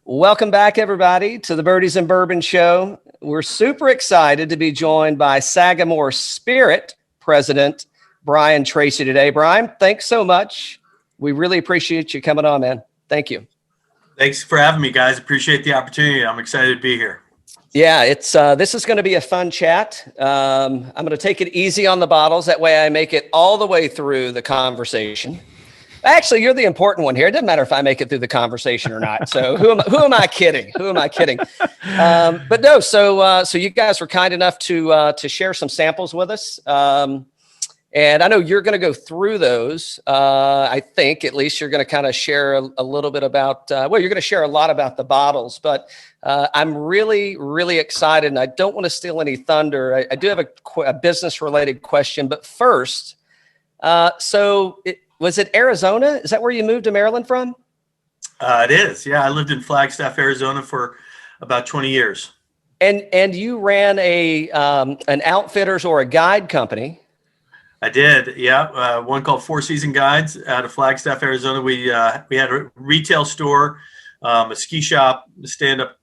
Welcome back, everybody, to the Birdies and Bourbon Show. We're super excited to be joined by Sagamore Spirit President Brian Treacy today. Brian, thanks so much. We really appreciate you coming on, man. Thank you. Thanks for having me, guys. Appreciate the opportunity. I'm excited to be here. Yeah, it's this is going to be a fun chat. I'm going to take it easy on the bottles. That way I make it all the way through the conversation. Actually, you're the important one here. It doesn't matter if I make it through the conversation or not. So who am I kidding? Who am I kidding? But no, so you guys were kind enough to share some samples with us. And I know you're going to go through those. I think at least you're going to kind of share a little bit about, you're going to share a lot about the bottles, but I'm really, really excited, and I don't want to steal any thunder. I do have a business-related question, but first, was it Arizona? Is that where you moved to Maryland from? It is. Yeah, I lived in Flagstaff, Arizona for about 20 years. And you ran an outfitters or a guide company. I did. Yeah, one called Four Season Guides out of Flagstaff, Arizona. We had a retail store, a ski shop, stand-up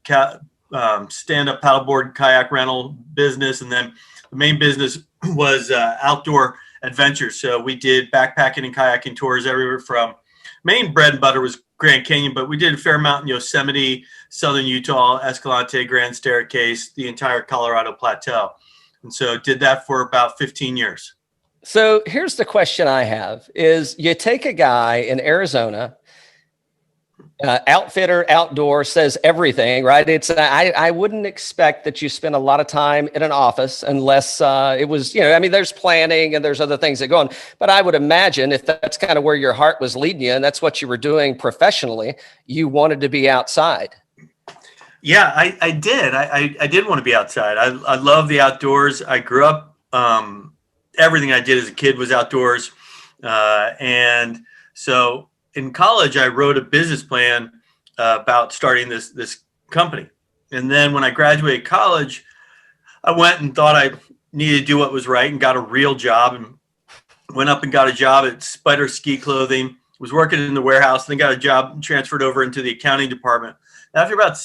paddleboard kayak rental business, and then the main business was outdoor adventures. So we did backpacking and kayaking tours everywhere from main bread and butter was Grand Canyon, but we did a fair amount in Yosemite, Southern Utah, Escalante, Grand Staircase, the entire Colorado Plateau. And so did that for about 15 years. So here's the question I have is you take a guy in Arizona, outfitter, outdoor, says everything, right? I wouldn't expect that you spend a lot of time in an office unless it was, there's planning and there's other things that go on. But I would imagine if that's kind of where your heart was leading you and that's what you were doing professionally, you wanted to be outside. Yeah, I did. I did want to be outside. I love the outdoors. I grew up, everything I did as a kid was outdoors. And so in college, I wrote a business plan about starting this company. And then when I graduated college, I went and thought I needed to do what was right and got a real job and went up and got a job at Spider Ski Clothing, was working in the warehouse, and then got a job and transferred over into the accounting department. After about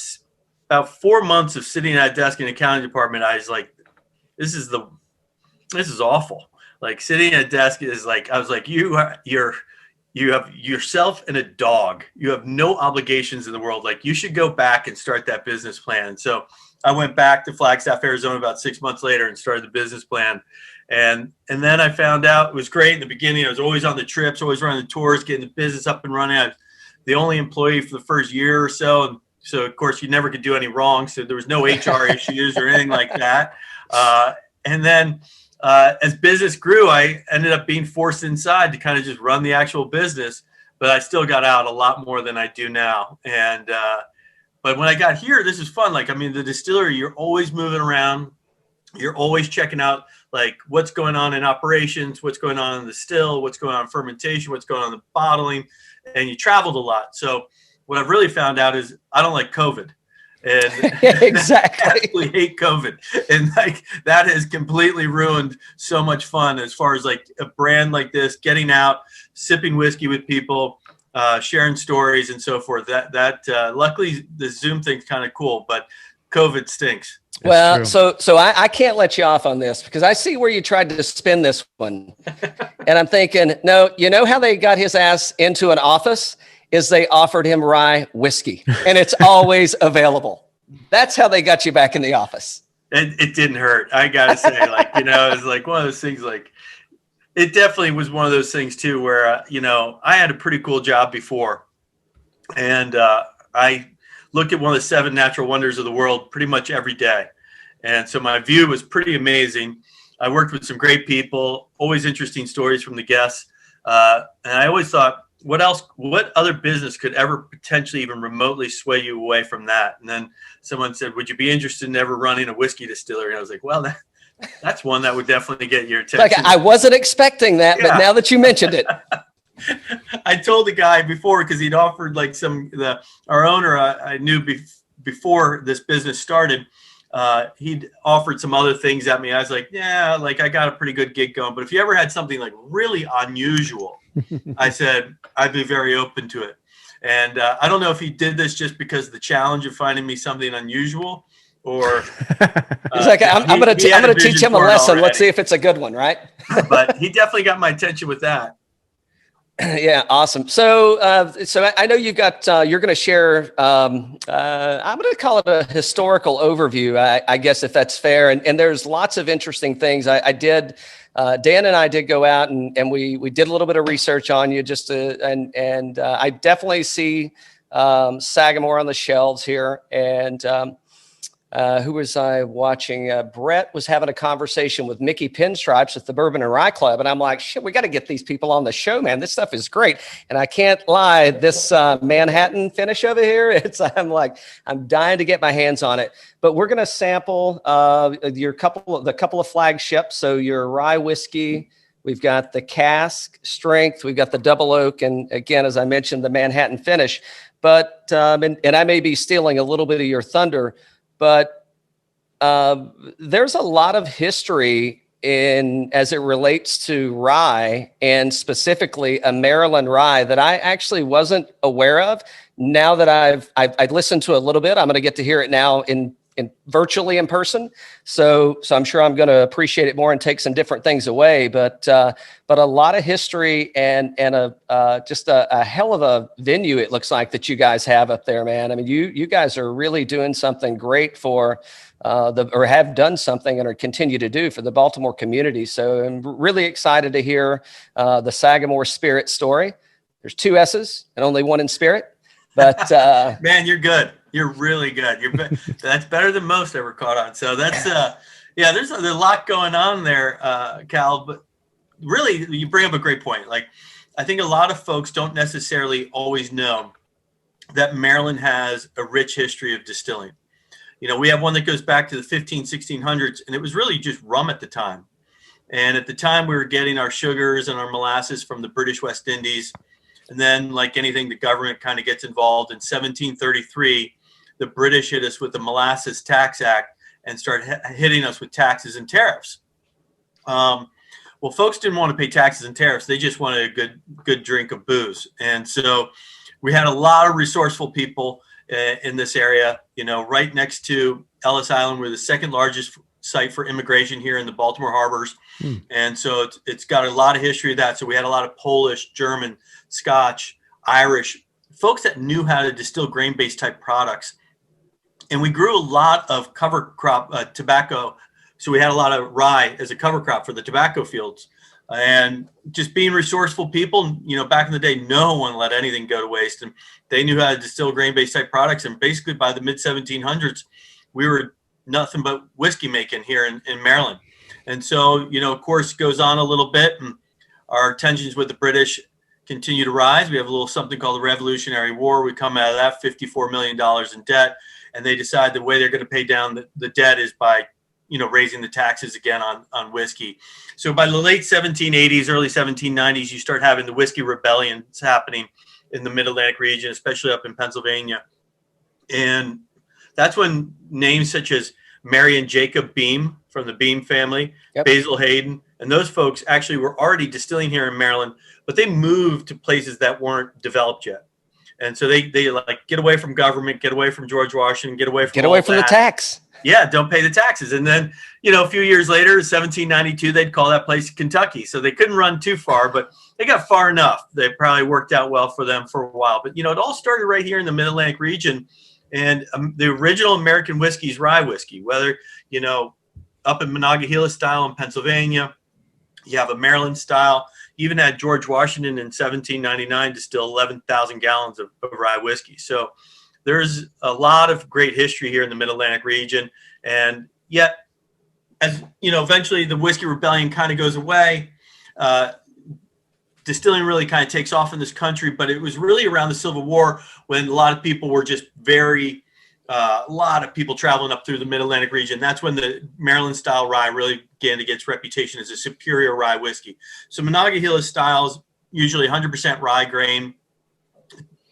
4 months of sitting at a desk in the accounting department, I was like, this is awful. Like sitting at a desk is like, I was like, you have yourself and a dog. You have no obligations in the world. Like you should go back and start that business plan. So I went back to Flagstaff, Arizona about 6 months later and started the business plan. And then I found out it was great in the beginning. I was always on the trips, always running the tours, getting the business up and running. I was the only employee for the first year or so. And so of course you never could do any wrong. So there was no HR issues or anything like that. And then as business grew, I ended up being forced inside to kind of just run the actual business, but I still got out a lot more than I do now. And, but when I got here, this is fun. Like, I mean, the distillery, you're always moving around. You're always checking out like what's going on in operations, what's going on in the still, what's going on in fermentation, what's going on in the bottling, and you traveled a lot. So what I've really found out is I don't like COVID. And exactly. I absolutely hate COVID. And like that has completely ruined so much fun as far as like a brand like this, getting out, sipping whiskey with people, sharing stories and so forth. That luckily the Zoom thing's kind of cool, but COVID stinks. Well, so I can't let you off on this because I see where you tried to spin this one. And I'm thinking, no, you know how they got his ass into an office? Is they offered him rye whiskey and it's always available. That's how they got you back in the office. It didn't hurt. I got to say, like, it's like one of those things, like it definitely was one of those things too, where, I had a pretty cool job before and I looked at one of the 7 natural wonders of the world pretty much every day. And so my view was pretty amazing. I worked with some great people, always interesting stories from the guests. And I always thought, what other business could ever potentially even remotely sway you away from that? And then someone said, would you be interested in ever running a whiskey distillery? And I was like, well, that's one that would definitely get your attention. Like I wasn't expecting that, but now that you mentioned it. I told the guy before, because he'd offered like our owner I knew before this business started, he'd offered some other things at me. I was like, yeah, like I got a pretty good gig going, but if you ever had something like really unusual, I said, I'd be very open to it. And I don't know if he did this just because of the challenge of finding me something unusual, or he's like, I'm going to teach him a lesson. Let's see if it's a good one, right? But he definitely got my attention with that. Yeah, awesome. So, I know you've got, you're going to share, I'm going to call it a historical overview, I guess, if that's fair. And there's lots of interesting things. I did, Dan and I did go out and we did a little bit of research on you just to, and I definitely see, Sagamore on the shelves here. And, who was I watching? Brett was having a conversation with Mickey Pinstripes at the Bourbon and Rye Club. And I'm like, shit, we got to get these people on the show, man. This stuff is great. And I can't lie, this Manhattan finish over here, I'm dying to get my hands on it. But we're going to sample the couple of flagships. So your Rye Whiskey, we've got the Cask Strength, we've got the Double Oak. And again, as I mentioned, the Manhattan finish. But, and I may be stealing a little bit of your thunder, but there's a lot of history as it relates to rye, and specifically a Maryland rye that I actually wasn't aware of. Now that I've listened to a little bit, I'm going to get to hear it now in virtually in person. So I'm sure I'm going to appreciate it more and take some different things away. But a lot of history and just a hell of a venue it looks like that you guys have up there, man. I mean, you guys are really doing something great for or have done something and are continue to do for the Baltimore community. So I'm really excited to hear the Sagamore Spirit story. There's 2 S's and only 1 in spirit. But man, you're good. You're really good. That's better than most ever caught on. So that's there's a lot going on there, Cal. But really, you bring up a great point. Like, I think a lot of folks don't necessarily always know that Maryland has a rich history of distilling. You know, we have one that goes back to the 1600s, and it was really just rum at the time. And at the time, we were getting our sugars and our molasses from the British West Indies. And then, like anything, the government kind of gets involved. In 1733, the British hit us with the Molasses Tax Act and started hitting us with taxes and tariffs. Well, folks didn't want to pay taxes and tariffs. They just wanted a good drink of booze. And so we had a lot of resourceful people in this area, you know, right next to Ellis Island. We're the second largest site for immigration here in the Baltimore harbors. And so it's got a lot of history of that. So we had a lot of Polish, German, Scotch, Irish folks that knew how to distill grain-based type products. And we grew a lot of cover crop tobacco. So we had a lot of rye as a cover crop for the tobacco fields. And just being resourceful people, you know, back in the day, no one let anything go to waste. And they knew how to distill grain-based type products. And basically by the mid-1700s, we were nothing but whiskey making here in Maryland. And so, you know, of course, goes on a little bit, and our tensions with the British continue to rise. We have a little something called the Revolutionary War. We come out of that $54 million in debt, and they decide the way they're going to pay down the debt is by, you know, raising the taxes again on whiskey. So by the late 1780s, early 1790s, you start having the whiskey rebellions happening in the Mid-Atlantic region, especially up in Pennsylvania. And that's when names such as Mary and Jacob Beam from the Beam family, yep, Basil Hayden, and those folks actually were already distilling here in Maryland, but they moved to places that weren't developed yet. And so they like get away from government, get away from George Washington, get away from the tax. Yeah, don't pay the taxes. And then, you know, a few years later, 1792, they'd call that place Kentucky. So they couldn't run too far, but they got far enough. They probably worked out well for them for a while. But, you know, it all started right here in the Mid-Atlantic region. And the original American whiskey is rye whiskey, whether, you know, up in Monongahela style in Pennsylvania, you have a Maryland style. Even had George Washington in 1799 distill 11,000 gallons of rye whiskey. So there's a lot of great history here in the Mid-Atlantic region. And yet, as you know, eventually the whiskey rebellion kind of goes away. Distilling really kind of takes off in this country, but it was really around the Civil War when a lot of people were just a lot of people traveling up through the Mid-Atlantic region. That's when the Maryland style rye really began to get its reputation as a superior rye whiskey. So Monongahela styles, usually 100% rye grain,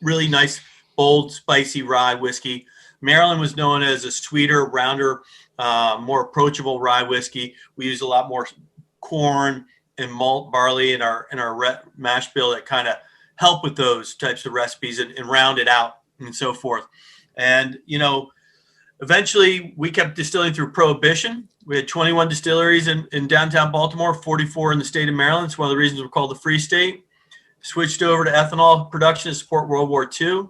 really nice, bold, spicy rye whiskey. Maryland was known as a sweeter, rounder, more approachable rye whiskey. We use a lot more corn and malt barley in our mash bill that kind of help with those types of recipes and round it out and so forth. And, eventually we kept distilling through Prohibition. We had 21 distilleries in downtown Baltimore, 44 in the state of Maryland. It's one of the reasons we're called the Free State. Switched over to ethanol production to support World War II.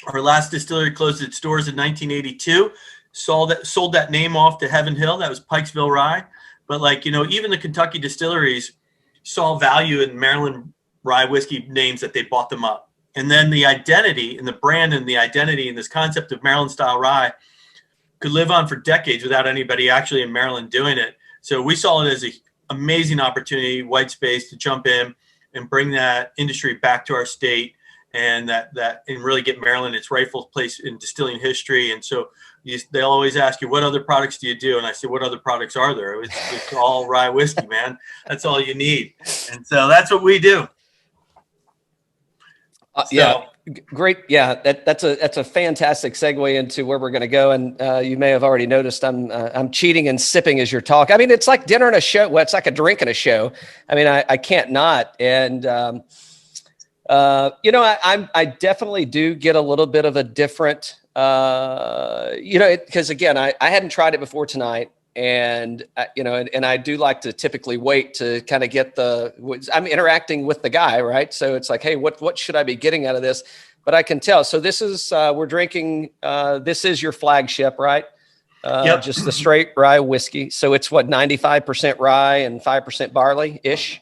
Our last distillery closed its doors in 1982. Sold that name off to Heaven Hill. That was Pikesville Rye. But even the Kentucky distilleries saw value in Maryland rye whiskey names that they bought them up. And then the identity and the brand and the identity and this concept of Maryland style rye could live on for decades without anybody actually in Maryland doing it. So we saw it as an amazing opportunity, white space, to jump in and bring that industry back to our state, and and really get Maryland its rightful place in distilling history. And so they'll always ask you, what other products do you do? And I say, what other products are there? It's all rye whiskey, man. That's all you need. And so that's what we do. Yeah, great. Yeah, that's a fantastic segue into where we're going to go. And you may have already noticed I'm cheating and sipping as you're talking. I mean, it's like dinner and a show. Well, it's like a drink and a show. I mean, I can't not. And I definitely do get a little bit of a different, because again, I hadn't tried it before tonight. And, and I do like to typically wait to kind of get I'm interacting with the guy, right? So it's like, hey, what should I be getting out of this? But I can tell. So this is, we're drinking, this is your flagship, right? Yep. Just the straight rye whiskey. So it's 95% rye and 5% barley ish.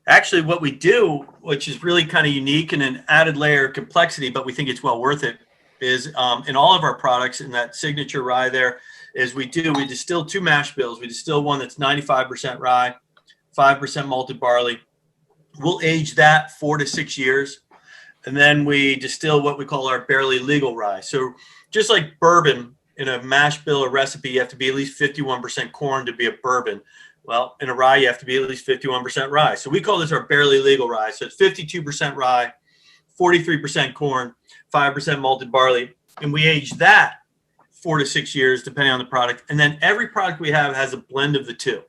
Actually, what we do, which is really kind of unique and an added layer of complexity, but we think it's well worth it, is in all of our products in that signature rye there, is we distill two mash bills. We distill one that's 95% rye, 5% malted barley. We'll age that 4 to 6 years. And then we distill what we call our barely legal rye. So just like bourbon, in a mash bill or recipe, you have to be at least 51% corn to be a bourbon. Well, in a rye, you have to be at least 51% rye. So we call this our barely legal rye. So it's 52% rye, 43% corn, 5% malted barley. And we age that 4 to 6 years, depending on the product. And then every product we have has a blend of the two.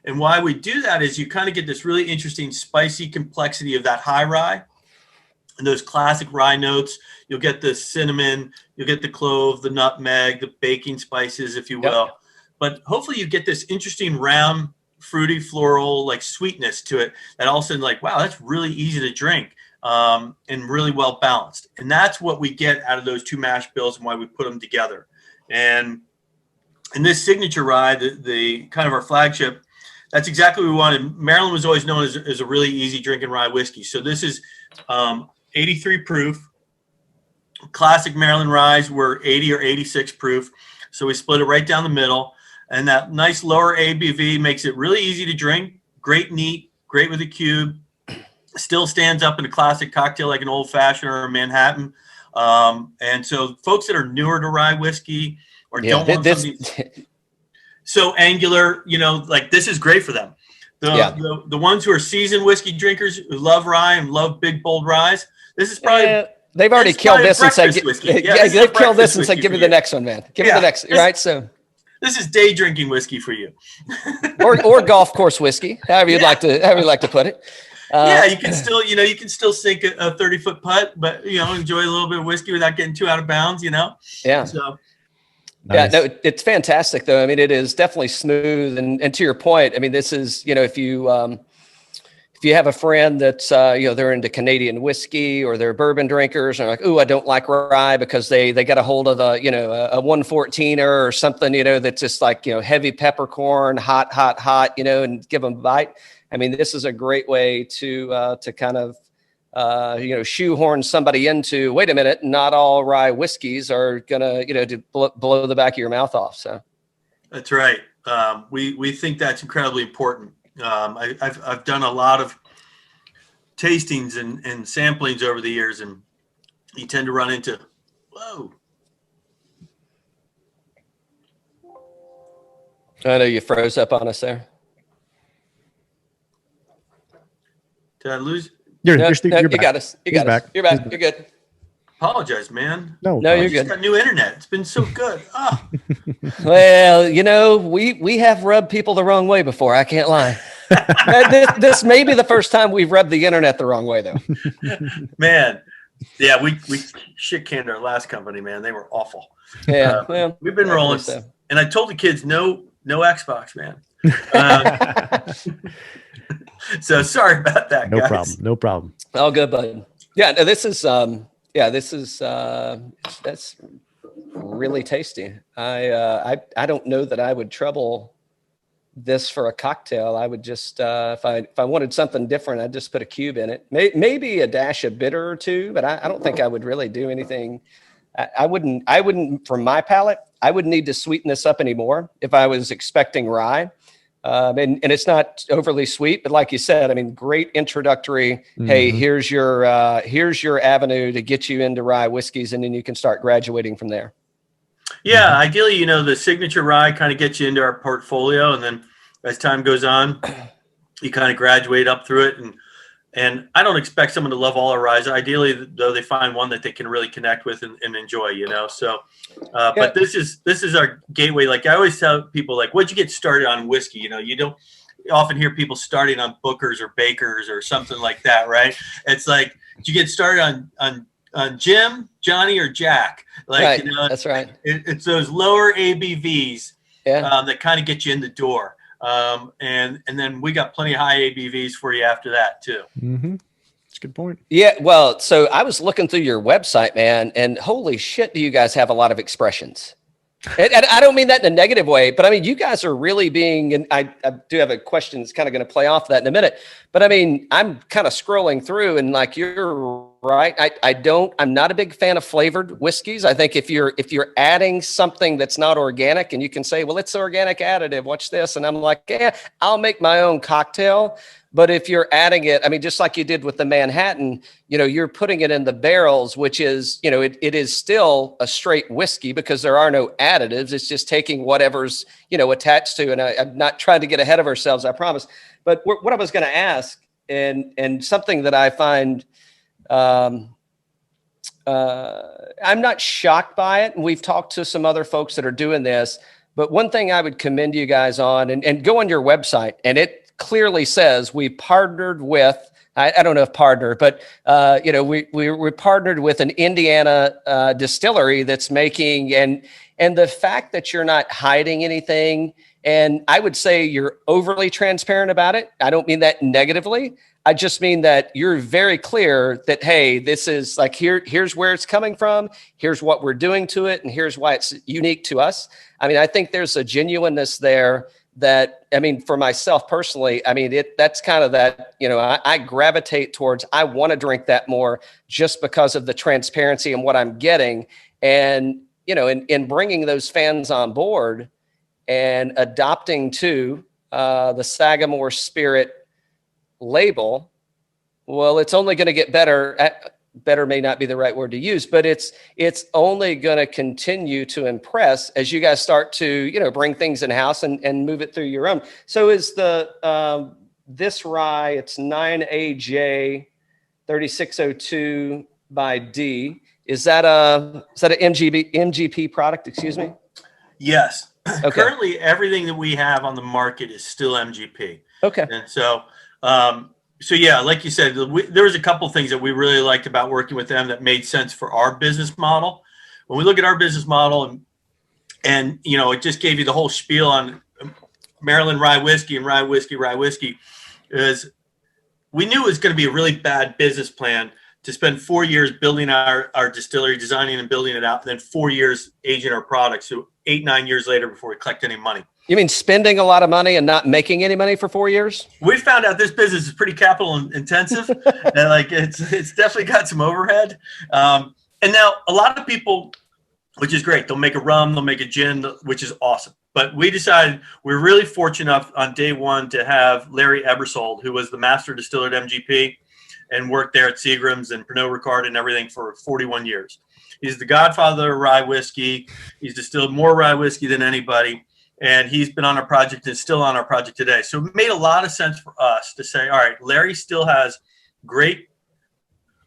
And why we do that is you kind of get this really interesting spicy complexity of that high rye and those classic rye notes. You'll get the cinnamon, you'll get the clove, the nutmeg, the baking spices, if you will. Yep. But hopefully you get this interesting round, fruity, floral, like sweetness to it that all of a sudden, like, wow, that's really easy to drink and really well balanced. And that's what we get out of those two mash bills and why we put them together. And in this signature rye, the kind of our flagship, that's exactly what we wanted. Maryland was always known as a really easy drinking rye whiskey. So this is 83 proof. Classic Maryland ryes were 80 or 86 proof. So we split it right down the middle. And that nice lower ABV makes it really easy to drink, great neat, great with a cube. Still stands up in a classic cocktail like an old fashioned or a Manhattan. And so folks that are newer to rye whiskey or don't want something so angular, like this is great for them. The ones who are seasoned whiskey drinkers who love rye and love big, bold ryes, this is probably they've already killed this and said, they've killed this and said, give me the next one, man. Give me the next, right? So this is day drinking whiskey for you, or golf course whiskey, however you'd like to put it. You can still, you can still sink a 30-foot putt, but enjoy a little bit of whiskey without getting too out of bounds. Yeah. So. Nice. Yeah, no, it's fantastic though. I mean, it is definitely smooth. And to your point, I mean, this is, if you have a friend that's, they're into Canadian whiskey or they're bourbon drinkers and they're like, ooh, I don't like rye because they got a hold of a 114er or something, that's just like, heavy peppercorn, hot, and give them a bite. I mean, this is a great way to kind of, shoehorn somebody into, wait a minute, not all rye whiskeys are gonna, to blow the back of your mouth off. So that's right. We think that's incredibly important. I've done a lot of tastings and samplings over the years, and you tend to run into, whoa. I know you froze up on us there. Did I lose? You're back. You got us. You're back. You're good. Apologize, man. No, you're good. Got new internet. It's been so good. Oh. Well, we have rubbed people the wrong way before. I can't lie. This may be the first time we've rubbed the internet the wrong way, though. Man, yeah, we shit canned our last company, man. They were awful. Yeah, well, we've been rolling, so. And I told the kids no Xbox, man. So sorry about that, guys. No problem. All good, bud. Yeah, no, this is that's really tasty. I don't know that I would trouble this for a cocktail. I would just if I wanted something different, I'd just put a cube in it. Maybe a dash of bitter or two, but I don't think I would really do anything. I wouldn't from my palate, I wouldn't need to sweeten this up anymore if I was expecting rye. And it's not overly sweet, but like you said, I mean, great introductory. Mm-hmm. Hey, here's your avenue to get you into rye whiskeys, and then you can start graduating from there. Yeah, ideally, the Signature Rye kind of gets you into our portfolio, and then as time goes on, you kind of graduate up through it. And I don't expect someone to love all our ryes. Ideally, though, they find one that they can really connect with and enjoy. So. But this is our gateway. Like I always tell people, like, what'd you get started on whiskey? You don't often hear people starting on Booker's or Baker's or something like that, right? It's like, did you get started on Jim, Johnny, or Jack? Like, right. That's right. It's those lower ABVs that kind of get you in the door. And then we got plenty of high ABVs for you after that too. Mm-hmm. That's a good point. Yeah. Well, so I was looking through your website, man, and holy shit, do you guys have a lot of expressions? And I don't mean that in a negative way, but I mean, you guys are really being, and I do have a question that's kind of going to play off that in a minute, but I mean, I'm kind of scrolling through and like, you're right. I'm not a big fan of flavored whiskeys. I think if you're adding something that's not organic and you can say, well, it's organic additive, watch this. And I'm like, yeah, I'll make my own cocktail. But if you're adding it, I mean, just like you did with the Manhattan, you're putting it in the barrels, which is, it is still a straight whiskey because there are no additives. It's just taking whatever's, attached to. And I'm not trying to get ahead of ourselves, I promise. But what I was going to ask, and something that I find, I'm not shocked by it. And we've talked to some other folks that are doing this. But one thing I would commend you guys on, and go on your website, and it clearly says we partnered with, I don't know if partner, but we partnered with an Indiana distillery that's making, and the fact that you're not hiding anything, and I would say you're overly transparent about it. I don't mean that negatively. I just mean that you're very clear that, hey, this is like, here's where it's coming from. Here's what we're doing to it. And here's why it's unique to us. I mean, I think there's a genuineness there that, I mean, for myself personally, I mean, that's kind of that, I gravitate towards, I want to drink that more just because of the transparency and what I'm getting. And, in bringing those fans on board and adopting to the Sagamore Spirit label, well, it's only going to get better. Better may not be the right word to use, but it's only going to continue to impress as you guys start to, bring things in house and move it through your own. So is the this rye, it's 9AJ 3602 by D. Is that an MGP product? Excuse me. Yes. Okay. Currently, everything that we have on the market is still MGP. Okay. And so, yeah, like you said, there was a couple of things that we really liked about working with them that made sense for our business model. When we look at our business model and it just gave you the whole spiel on Maryland Rye Whiskey and Rye Whiskey, is we knew it was going to be a really bad business plan to spend 4 years building our distillery, designing and building it out, and then 4 years aging our products. So 8-9 years later before we collect any money. You mean spending a lot of money and not making any money for 4 years? We found out this business is pretty capital intensive, and like it's definitely got some overhead. And now a lot of people, which is great, they'll make a rum, they'll make a gin, which is awesome. But we decided we're really fortunate enough on day one to have Larry Ebersold, who was the master distiller at MGP and worked there at Seagram's and Pernod Ricard and everything for 41 years. He's the godfather of rye whiskey. He's distilled more rye whiskey than anybody. And he's been on our project and still on our project today. So it made a lot of sense for us to say, all right, Larry still has great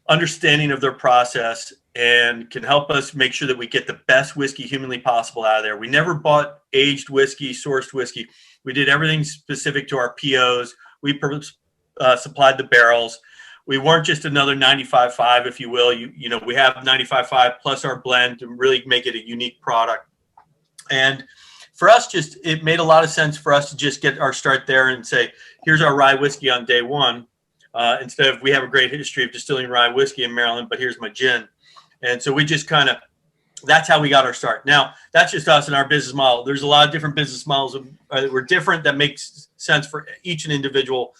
understanding of their process and can help us make sure that we get the best whiskey humanly possible out of there. We never bought aged whiskey, sourced whiskey. We did everything specific to our POs. We supplied the barrels. We weren't just another 95.5, if you will. You know, we have 95.5 plus our blend to really make it a unique product. And for us, it made a lot of sense for us to just get our start there and say, here's our rye whiskey on day one. Instead of, we have a great history of distilling rye whiskey in Maryland, but here's my gin. And so we just that's how we got our start. Now, that's just us and our business model. There's a lot of different business models that were different that makes sense for each and individual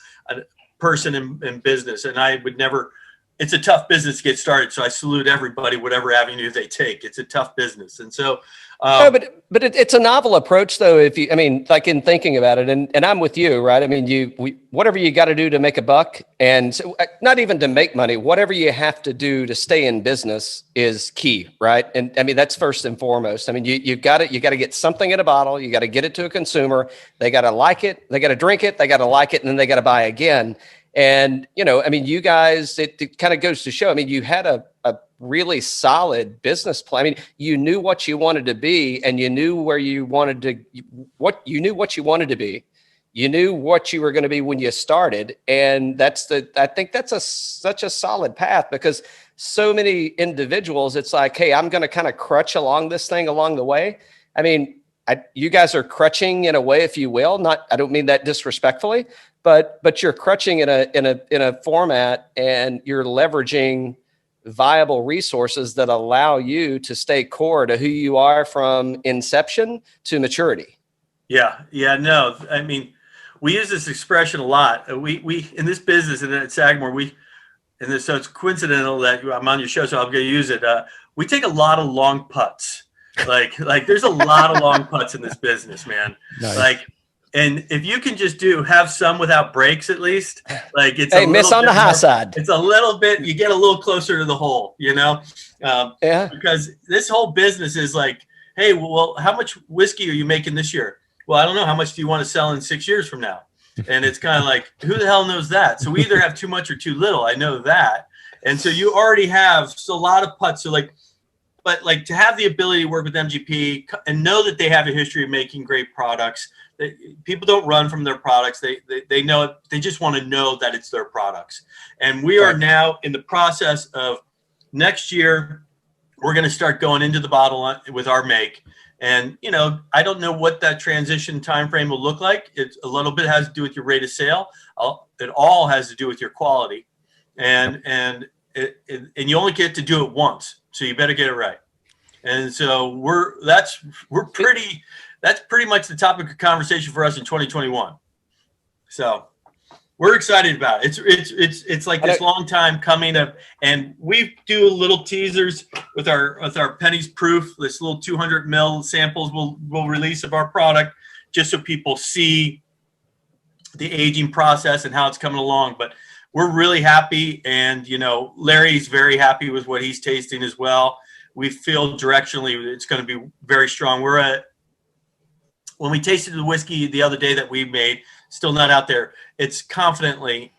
person in business. And I would never, it's a tough business to get started. So I salute everybody, whatever avenue they take. It's a tough business. And so, but it's a novel approach, though. Like in thinking about it, and I'm with you, right? I mean, whatever you got to do to make a buck, and so, not even to make money, whatever you have to do to stay in business is key, right? And I mean, that's first and foremost. I mean, you got to get something in a bottle, you got to get it to a consumer, they got to like it, they got to drink it, they got to like it, and then they got to buy again. And, you know, I mean, you guys, it kind of goes to show, I mean, you had a really solid business plan. I mean, you knew what you wanted to be, and you knew where you wanted to, you knew what you wanted to be. You knew what you were going to be when you started. And I think that's such a solid path, because so many individuals, it's like, hey, I'm going to kind of crutch along this thing along the way. I mean, you guys are crutching in a way, if you will, I don't mean that disrespectfully, but you're crutching in a format, and you're leveraging viable resources that allow you to stay core to who you are from inception to maturity. Yeah. No, I mean, we use this expression a lot. We in this business and at Sagamore, so it's coincidental that I'm on your show, so I'm going to use it. We take a lot of long putts. Like there's a lot of long putts in this business, man. Nice. And if you can just have some without breaks, at least, like it's miss on the high side. It's a little bit, you get a little closer to the hole, you know? Because this whole business is like, hey, well, how much whiskey are you making this year? Well, I don't know. How much do you want to sell in 6 years from now? And it's kind of like, who the hell knows that? So we either have too much or too little. I know that. And so you already have a lot of putts. So but to have the ability to work with MGP and know that they have a history of making great products. People don't run from their products. They know it. They just want to know that it's their products. And we are now in the process of next year, we're going to start going into the bottle with our make. And, you know, I don't know what that transition timeframe will look like. It's a little bit has to do with your rate of sale. It all has to do with your quality. And you only get to do it once. So you better get it right. And so that's pretty much the topic of conversation for us in 2021. So we're excited about it. It's like this long time coming up, and we do little teasers with our pennies proof. This little 200 ml samples we'll release of our product, just so people see the aging process and how it's coming along. But we're really happy, and you know, Larry's very happy with what he's tasting as well. We feel directionally it's going to be very strong. When we tasted the whiskey the other day that we made, still not out there, it's confidently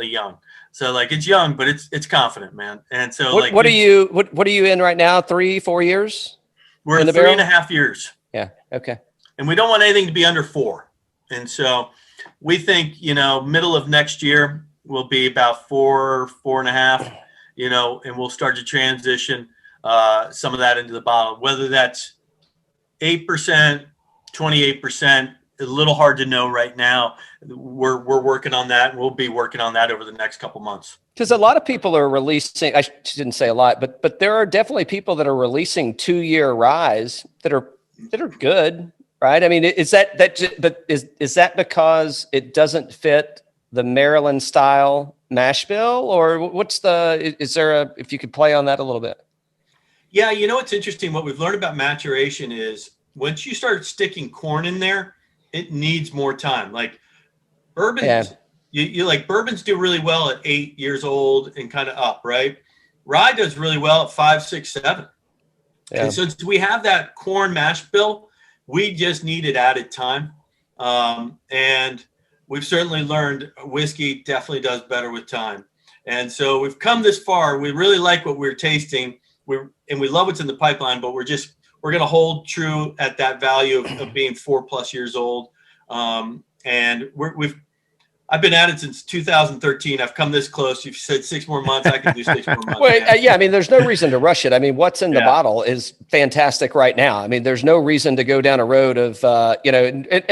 young. So like it's young, but it's confident, man. And so what are you in right now? 3-4 years? We're in 3.5 years. Yeah. Okay. And we don't want anything to be under 4. And so we think, you know, middle of next year will be about 4.5, you know, and we'll start to transition some of that into the bottle, whether that's 8%, 28%, a little hard to know right now. We're working on that, and we'll be working on that over the next couple months. Because a lot of people are releasing, I shouldn't say a lot, but there are definitely people that are releasing 2-year ryes that are good, right? I mean, is that because it doesn't fit the Maryland style mash bill, or if you could play on that a little bit? Yeah, you know, what's interesting. What we've learned about maturation is once you start sticking corn in there, it needs more time. Like bourbons, bourbons do really well at 8 years old and kind of up, right? Rye does really well at 5, 6, 7. Yeah. And since we have that corn mash bill, we just needed added time. And we've certainly learned whiskey definitely does better with time. And so we've come this far. We really like what we're tasting. We love what's in the pipeline, but we're going to hold true at that value of being 4+ years old. And I I've been at it since 2013. I've come this close. You've said 6 more months. I can do 6 more months. Well, yeah, I mean, there's no reason to rush it. I mean, what's in the bottle is fantastic right now. I mean, there's no reason to go down a road of, I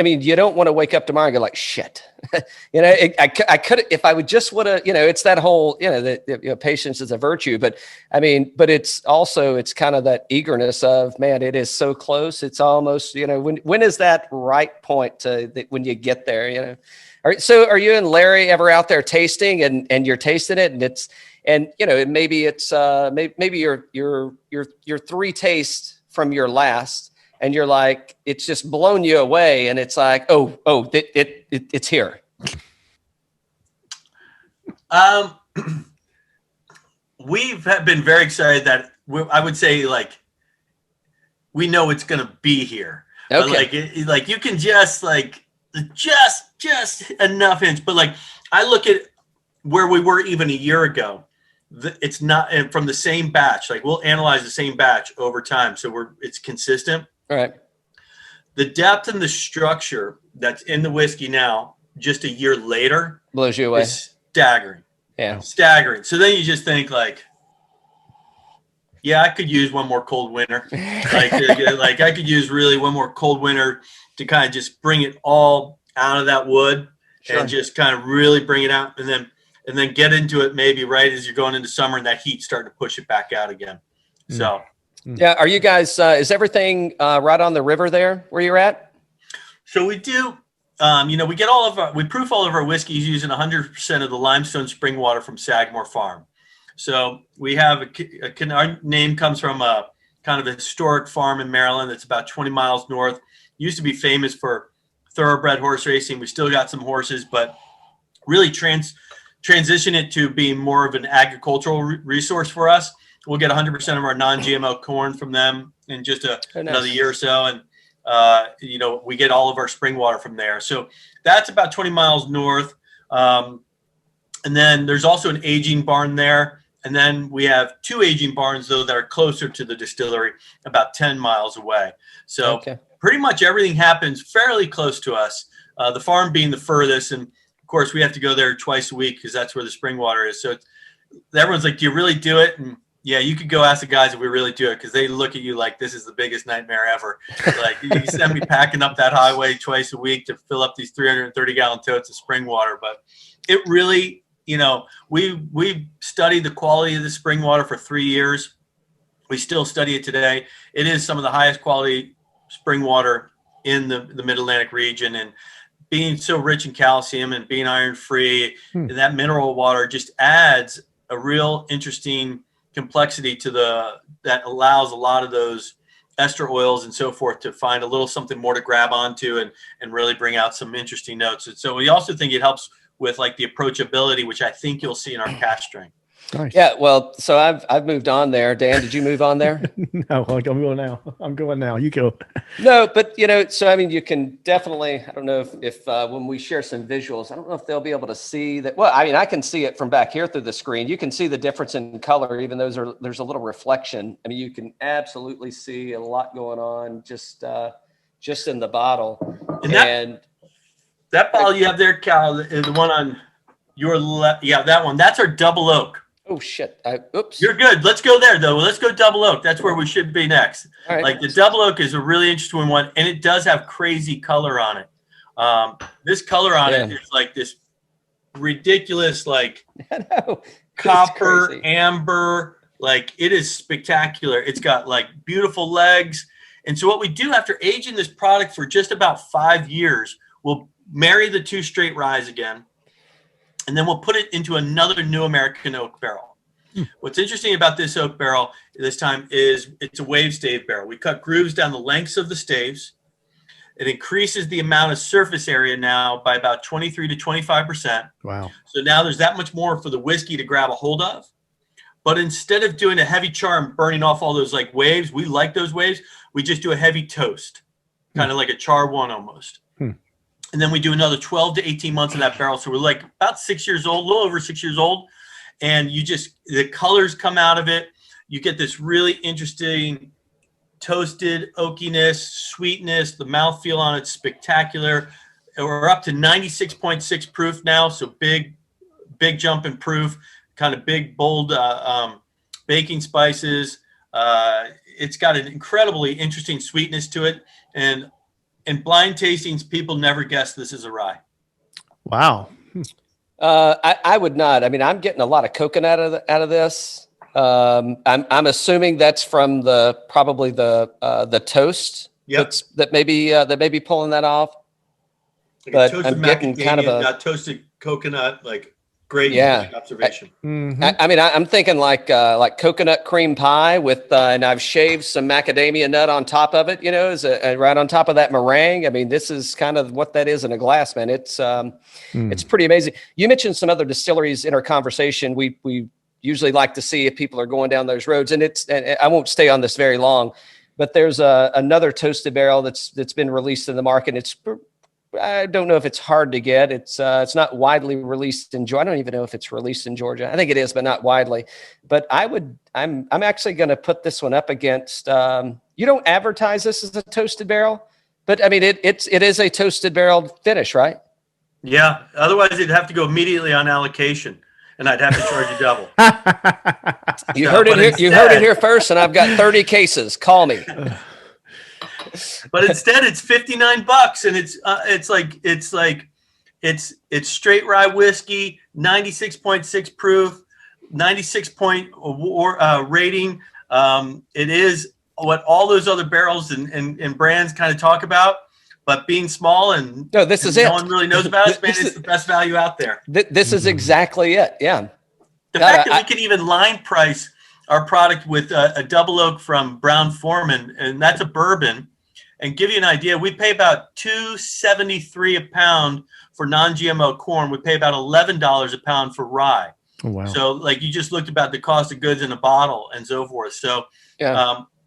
mean, you don't want to wake up tomorrow and go like, shit, I could, if I would just would have, it's that whole, that patience is a virtue, but I mean, but it's also, it's kind of that eagerness of, man, it is so close. It's almost, when is that right point when you get there, All right, so are you and Larry ever out there tasting and you're tasting it maybe it's maybe your 3 tastes from your last and you're like, it's just blown you away and it's like, it's here. We've been very excited that I would say like, we know it's going to be here. Okay. Like you can just enough hints, but like I look at where we were even a year ago, it's not from the same batch. Like we'll analyze the same batch over time, so it's consistent. All right. The depth and the structure that's in the whiskey now, just a year later, blows you away. Is staggering. Yeah, staggering. So then you just think like, yeah, I could use one more cold winter. Like I could use really one more cold winter to kind of just bring it all out of that wood and just kind of really bring it out and then get into it maybe right as you're going into summer and that heat starting to push it back out again. So yeah. Are you guys, is everything right on the river there where you're at? So we do, we get we proof all of our whiskeys using 100% of the limestone spring water from Sagamore Farm. So we have our name comes from a kind of a historic farm in Maryland that's about 20 miles north. Used to be famous for thoroughbred horse racing. We still got some horses, but really transition it to being more of an agricultural resource for us. We'll get 100% of our non-GMO corn from them in just another year or so. And, we get all of our spring water from there. So that's about 20 miles north. And then there's also an aging barn there. And then we have 2 aging barns, though, that are closer to the distillery, about 10 miles away. So pretty much everything happens fairly close to us, the farm being the furthest. And, of course, we have to go there twice a week because that's where the spring water is. So everyone's like, do you really do it? And, yeah, you could go ask the guys if we really do it because they look at you like this is the biggest nightmare ever. Like, you send me packing up that highway twice a week to fill up these 330-gallon totes of spring water. But it really, we studied the quality of the spring water for 3 years. We still study it today. It is some of the highest quality spring water in the Mid-Atlantic region. And being so rich in calcium and being iron-free, that mineral water just adds a real interesting complexity to that allows a lot of those ester oils and so forth to find a little something more to grab onto and really bring out some interesting notes. And so we also think it helps with like the approachability, which I think you'll see in our cask strength. Nice. Yeah, well, so I've moved on there. Dan, did you move on there? No, I'm going now. I'm going now. You go. No, but so I mean, you can definitely. I don't know if when we share some visuals, I don't know if they'll be able to see that. Well, I mean, I can see it from back here through the screen. You can see the difference in color, even though there's a little reflection. I mean, you can absolutely see a lot going on just in the bottle. And that bottle you have there, Cal, is the one on your left. Yeah, that one. That's our double oak. Oh shit! Oops. You're good. Let's go there though. Let's go double oak. That's where we should be next. All right. Like the double oak is a really interesting one, and it does have crazy color on it. This color on it is like this ridiculous, like copper, amber. Like it is spectacular. It's got like beautiful legs. And so what we do after aging this product for just about 5 years, we'll marry the 2 straight ryes again. And then we'll put it into another new American oak barrel. What's interesting about this oak barrel this time is it's a wave stave barrel. We cut grooves down the lengths of the staves. It increases the amount of surface area now by about 23 to 25%. Wow. So now there's that much more for the whiskey to grab a hold of. But instead of doing a heavy char and burning off all those like waves, we like those waves. We just do a heavy toast, kind of like a char one almost. And then we do another 12 to 18 months in that barrel. So we're like about 6 years old, a little over 6 years old. And the colors come out of it. You get this really interesting toasted oakiness, sweetness, the mouthfeel on it's spectacular. we're up to 96.6 proof now. So big jump in proof, kind of big, bold baking spices. It's got an incredibly interesting sweetness to it. And in blind tastings, people never guess this is a rye. Wow. I would not. I mean, I'm getting a lot of coconut out of this. I'm assuming that's from probably the toast. Yep. That may be pulling that off. Like But I'm getting kind of not toasted coconut, like great observation. I mean, I'm thinking like coconut cream pie with, and I've shaved some macadamia nut on top of it, right on top of that meringue. I mean, this is kind of what that is in a glass, man. It's pretty amazing. You mentioned some other distilleries in our conversation. We usually like to see if people are going down those roads, and I won't stay on this very long, but there's another toasted barrel that's been released in the market. I don't know if it's hard to get. It's not widely released in Georgia. I don't even know if it's released in Georgia. I think it is, but not widely. But I'm actually going to put this one up against. You don't advertise this as a toasted barrel, but I mean it is a toasted barrel finish, right? Yeah. Otherwise, it'd have to go immediately on allocation, and I'd have to charge you double. You heard it here. You heard it here first, and I've got 30 cases. Call me. But instead, it's $59, and it's straight rye whiskey, 96.6 proof, 96-point rating. It is what all those other barrels and brands kind of talk about, but being small and no one really knows about it, man, it's the best value out there. This is exactly it. Yeah. The fact that we can even line price our product with a double oak from Brown Forman, and that's a bourbon. And give you an idea, we pay about $2.73 a pound for non-GMO corn. We pay about $11 a pound for rye. Oh, wow. So, like you just looked about the cost of goods in a bottle and so forth. So,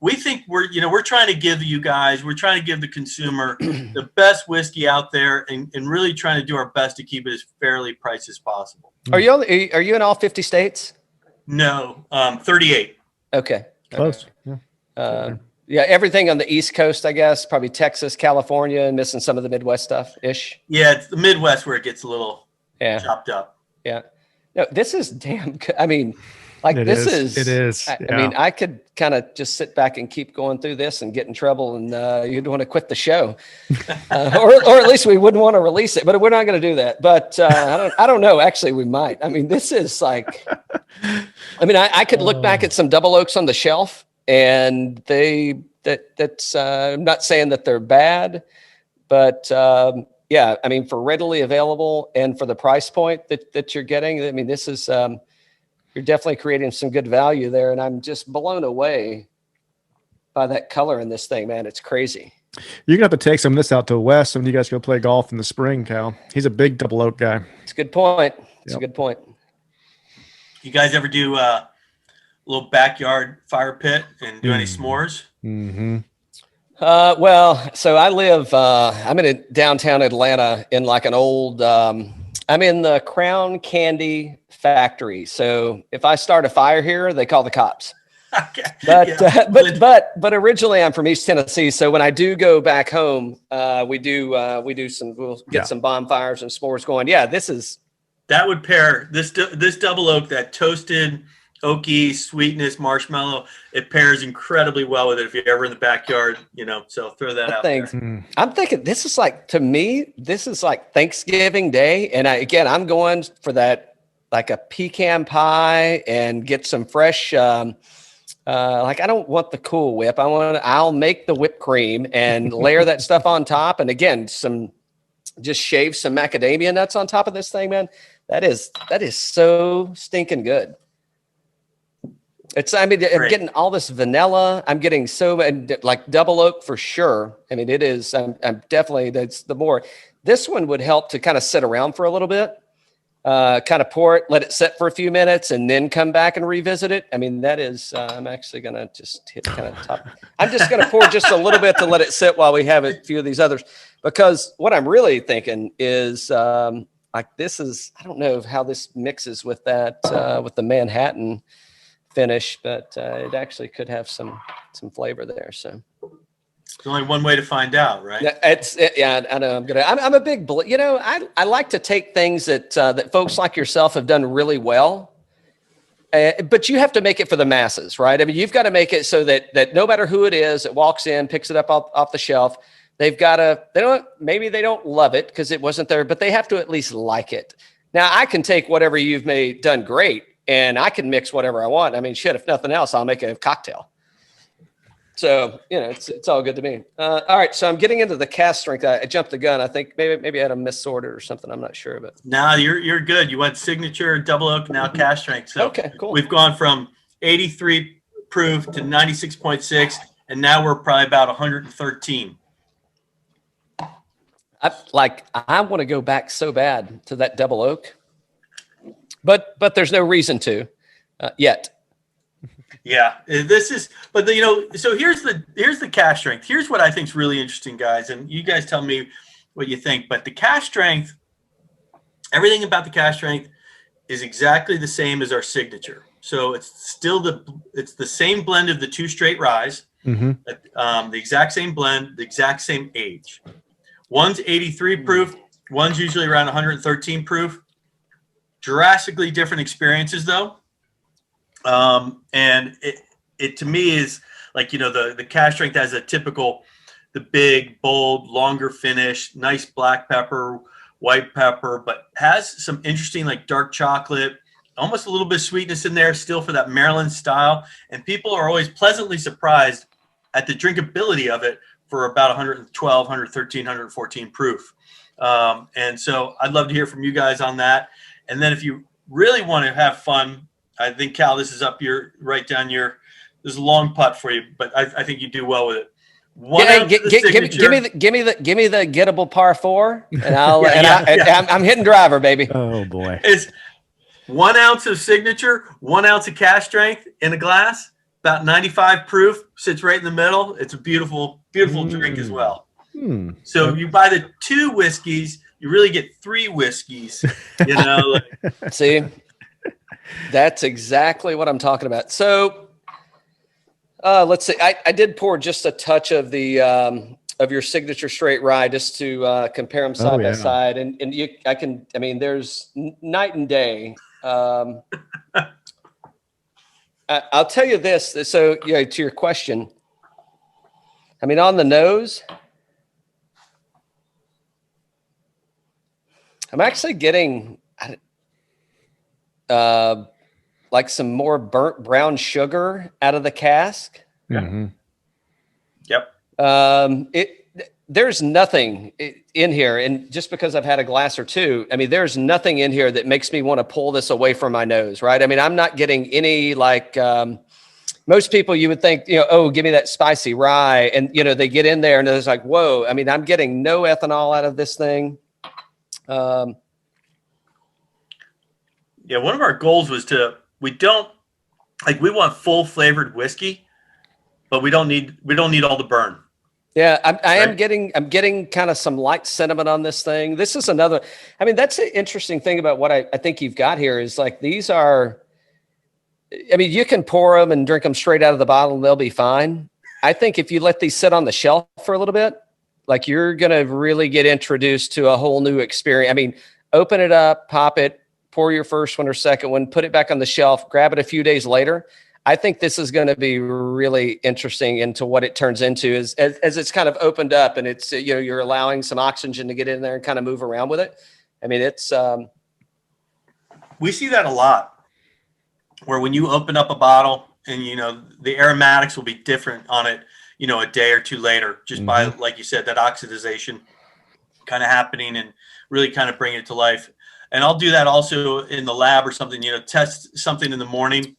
we think we're trying to give you guys, we're trying to give the consumer the best whiskey out there, and really trying to do our best to keep it as fairly priced as possible. Are you in all 50 states? No, 38. Okay. Close. Yeah. Everything on the East Coast, I guess, probably Texas, California, and missing some of the Midwest stuff ish. Yeah, it's the Midwest where it gets a little chopped up. Yeah. No, this is damn good. I mean, like it is. I mean, I could kind of just sit back and keep going through this and get in trouble, and you'd want to quit the show, or at least we wouldn't want to release it. But we're not going to do that. But I don't know. Actually, we might. I mean, this is like. I mean, I could look back at some double oaks on the shelf, and that's. I'm not saying that they're bad, but yeah. I mean, for readily available and for the price point that you're getting, I mean, this is. You're definitely creating some good value there. And I'm just blown away by that color in this thing, man. It's crazy. You're going to have to take some of this out to Wes when you guys go play golf in the spring, Cal. He's a big double oak guy. It's a good point. It's a good point. You guys ever do a little backyard fire pit and do any s'mores? Mm-hmm. Well, so I live, I'm in downtown Atlanta in like an old, I'm in the Crown Candy factory. So if I start a fire here, they call the cops. Okay. But originally I'm from East Tennessee. So when I do go back home, we'll get some bonfires and s'mores going. Yeah, that would pair this double oak, that toasted oaky sweetness marshmallow. It pairs incredibly well with it if you're ever in the backyard, so throw that out there. I'm thinking this is like Thanksgiving Day. And I'm going for that, like a pecan pie, and get some fresh, I don't want the Cool Whip. I'll make the whipped cream and layer that stuff on top. And again, just shave some macadamia nuts on top of this thing, man. That is so stinking good. I'm getting all this vanilla. I'm getting like double oak for sure. I mean, it is, I'm definitely, that's the more, this one would help to kind of sit around for a little bit. Kind of pour it, let it sit for a few minutes, and then come back and revisit it. I mean, that is, I'm actually going to just hit kind of top. I'm just going to pour just a little bit to let it sit while we have a few of these others, because what I'm really thinking is this is, I don't know how this mixes with that, with the Manhattan finish, but it actually could have some flavor there. So There's only one way to find out, right? Yeah, I know. I'm a big, I like to take things that folks like yourself have done really well. But you have to make it for the masses, right? I mean, you've got to make it so that no matter who it is that walks in, picks it up off the shelf, maybe they don't love it because it wasn't there, but they have to at least like it. Now, I can take whatever you've done great, and I can mix whatever I want. I mean, shit, if nothing else, I'll make a cocktail. So, it's all good to me. All right. So I'm getting into the cask strength. I jumped the gun. I think maybe I had a misorder or something. I'm not sure, but no, you're good. You went signature, double oak, now cask strength. So okay, cool. We've gone from 83 proof to 96.6, and now we're probably about 113. I want to go back so bad to that double oak, but there's no reason to yet. Yeah, so here's the cask strength. Here's what I think is really interesting, guys, and you guys tell me what you think. But the cask strength, everything about the cask strength is exactly the same as our signature. So it's still the same blend of the two straight ryes, the exact same blend, the exact same age. One's 83 proof, one's usually around 113 proof. Drastically different experiences, though. And it to me is like, the cask strength has the big, bold, longer finish, nice black pepper, white pepper, but has some interesting like dark chocolate, almost a little bit of sweetness in there still for that Maryland style. And people are always pleasantly surprised at the drinkability of it for about 112, 113, 114 proof. And so I'd love to hear from you guys on that. And then if you really want to have fun, I think, Cal, this is this is a long putt for you, but I think you do well with it. Give me the gettable par 4, and I'm hitting driver, baby. Oh boy. It's 1 ounce of signature, 1 ounce of cask strength in a glass, about 95 proof, sits right in the middle. It's a beautiful, beautiful drink as well. So you buy the 2 whiskeys, you really get 3 whiskeys, See, that's exactly what I'm talking about. So let's see. I did pour just a touch of the of your signature straight rye just to compare them side by side, and there's night and day. I'll tell you this. So to your question, I mean, on the nose, I'm actually getting like some more burnt brown sugar out of the cask. Mm-hmm. Yep. There's nothing in here, and just because I've had a glass or two, I mean, there's nothing in here that makes me want to pull this away from my nose, right? I mean, I'm not getting any like most people. You would think, oh, give me that spicy rye, and they get in there and it's like, whoa. I mean, I'm getting no ethanol out of this thing. One of our goals was we want full flavored whiskey, but we don't need all the burn. Yeah, I'm getting kind of some light cinnamon on this thing. This is another, I mean, that's the interesting thing about what I think you've got here is like, these are, I mean, you can pour them and drink them straight out of the bottle and they'll be fine. I think if you let these sit on the shelf for a little bit, like you're going to really get introduced to a whole new experience. I mean, open it up, pop it, pour your first one or second one, put it back on the shelf, grab it a few days later. I think this is going to be really interesting into what it turns into as it's kind of opened up and it's, you're allowing some oxygen to get in there and kind of move around with it. I mean, it's, we see that a lot where when you open up a bottle and, the aromatics will be different on it, a day or two later, just by, like you said, that oxidization kind of happening and really kind of bringing it to life. And I'll do that also in the lab or something, test something in the morning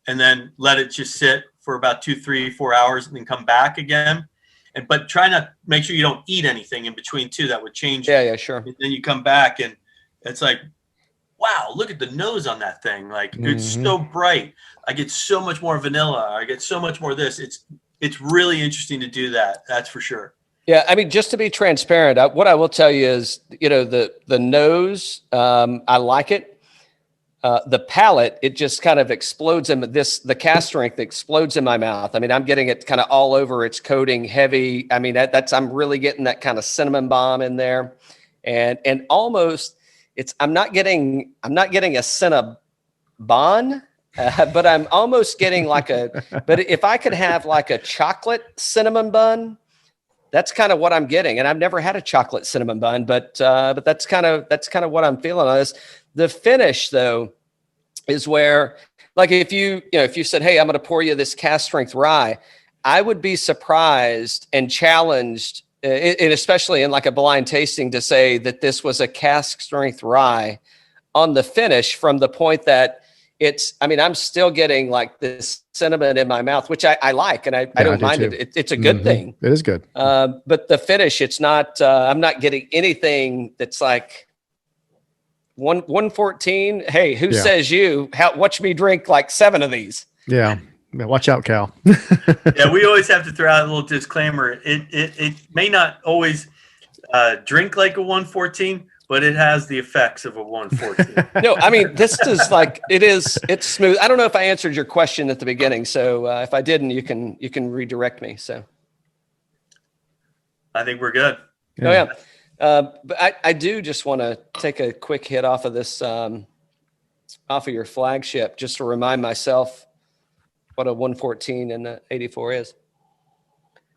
and then let it just sit for about 2, 3, 4 hours and then come back again. But try not make sure you don't eat anything in between too. That would change. Yeah, sure. And then you come back and it's like, wow, look at the nose on that thing. Like it's so bright. I get so much more vanilla. I get so much more of this. It's really interesting to do that. That's for sure. Yeah, I mean, just to be transparent, what I will tell you is, the nose, I like it. the palate, it just kind of explodes the cask strength explodes in my mouth. I mean, I'm getting it kind of all over its coating, heavy. I mean, I'm really getting that kind of cinnamon bomb in there, and almost I'm not getting a cinnabon, but I'm almost getting but if I could have like a chocolate cinnamon bun, that's kind of what I'm getting. And I've never had a chocolate cinnamon bun, but that's kind of what I'm feeling on this. The finish though is where, like, if you said, hey, I'm going to pour you this cask strength rye, I would be surprised and challenged, and especially in like a blind tasting, to say that this was a cask strength rye on the finish, from the point that I'm still getting like this cinnamon in my mouth, which I like, and I don't mind it. It's a good thing. It is good. But the finish, it's not, I'm not getting anything that's like 114. Hey, who says watch me drink like 7 of these? Yeah. Watch out, Cal. Yeah, we always have to throw out a little disclaimer. It may not always drink like a 114, but it has the effects of a 114. No, I mean, this is like, it's smooth. I don't know if I answered your question at the beginning. So if I didn't, you can redirect me. So I think we're good. Yeah. Oh, yeah. But I do just want to take a quick hit off of this, off of your flagship, just to remind myself what a 114 and a 84 is.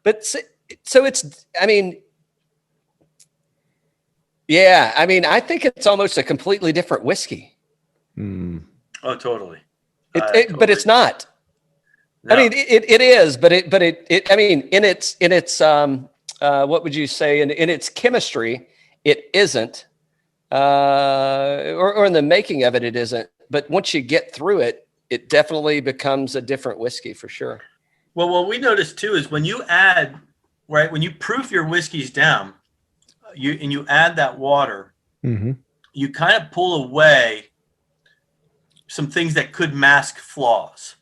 But so it's, I mean, yeah, I mean, I think it's almost a completely different whiskey. Oh, totally. But it's not. No. I mean, it is, but I mean, in its what would you say, in its chemistry, it isn't, or in the making of it, it isn't. But once you get through it, it definitely becomes a different whiskey for sure. Well, what we noticed too is when you when you proof your whiskeys down, you add that water, you kind of pull away some things that could mask flaws.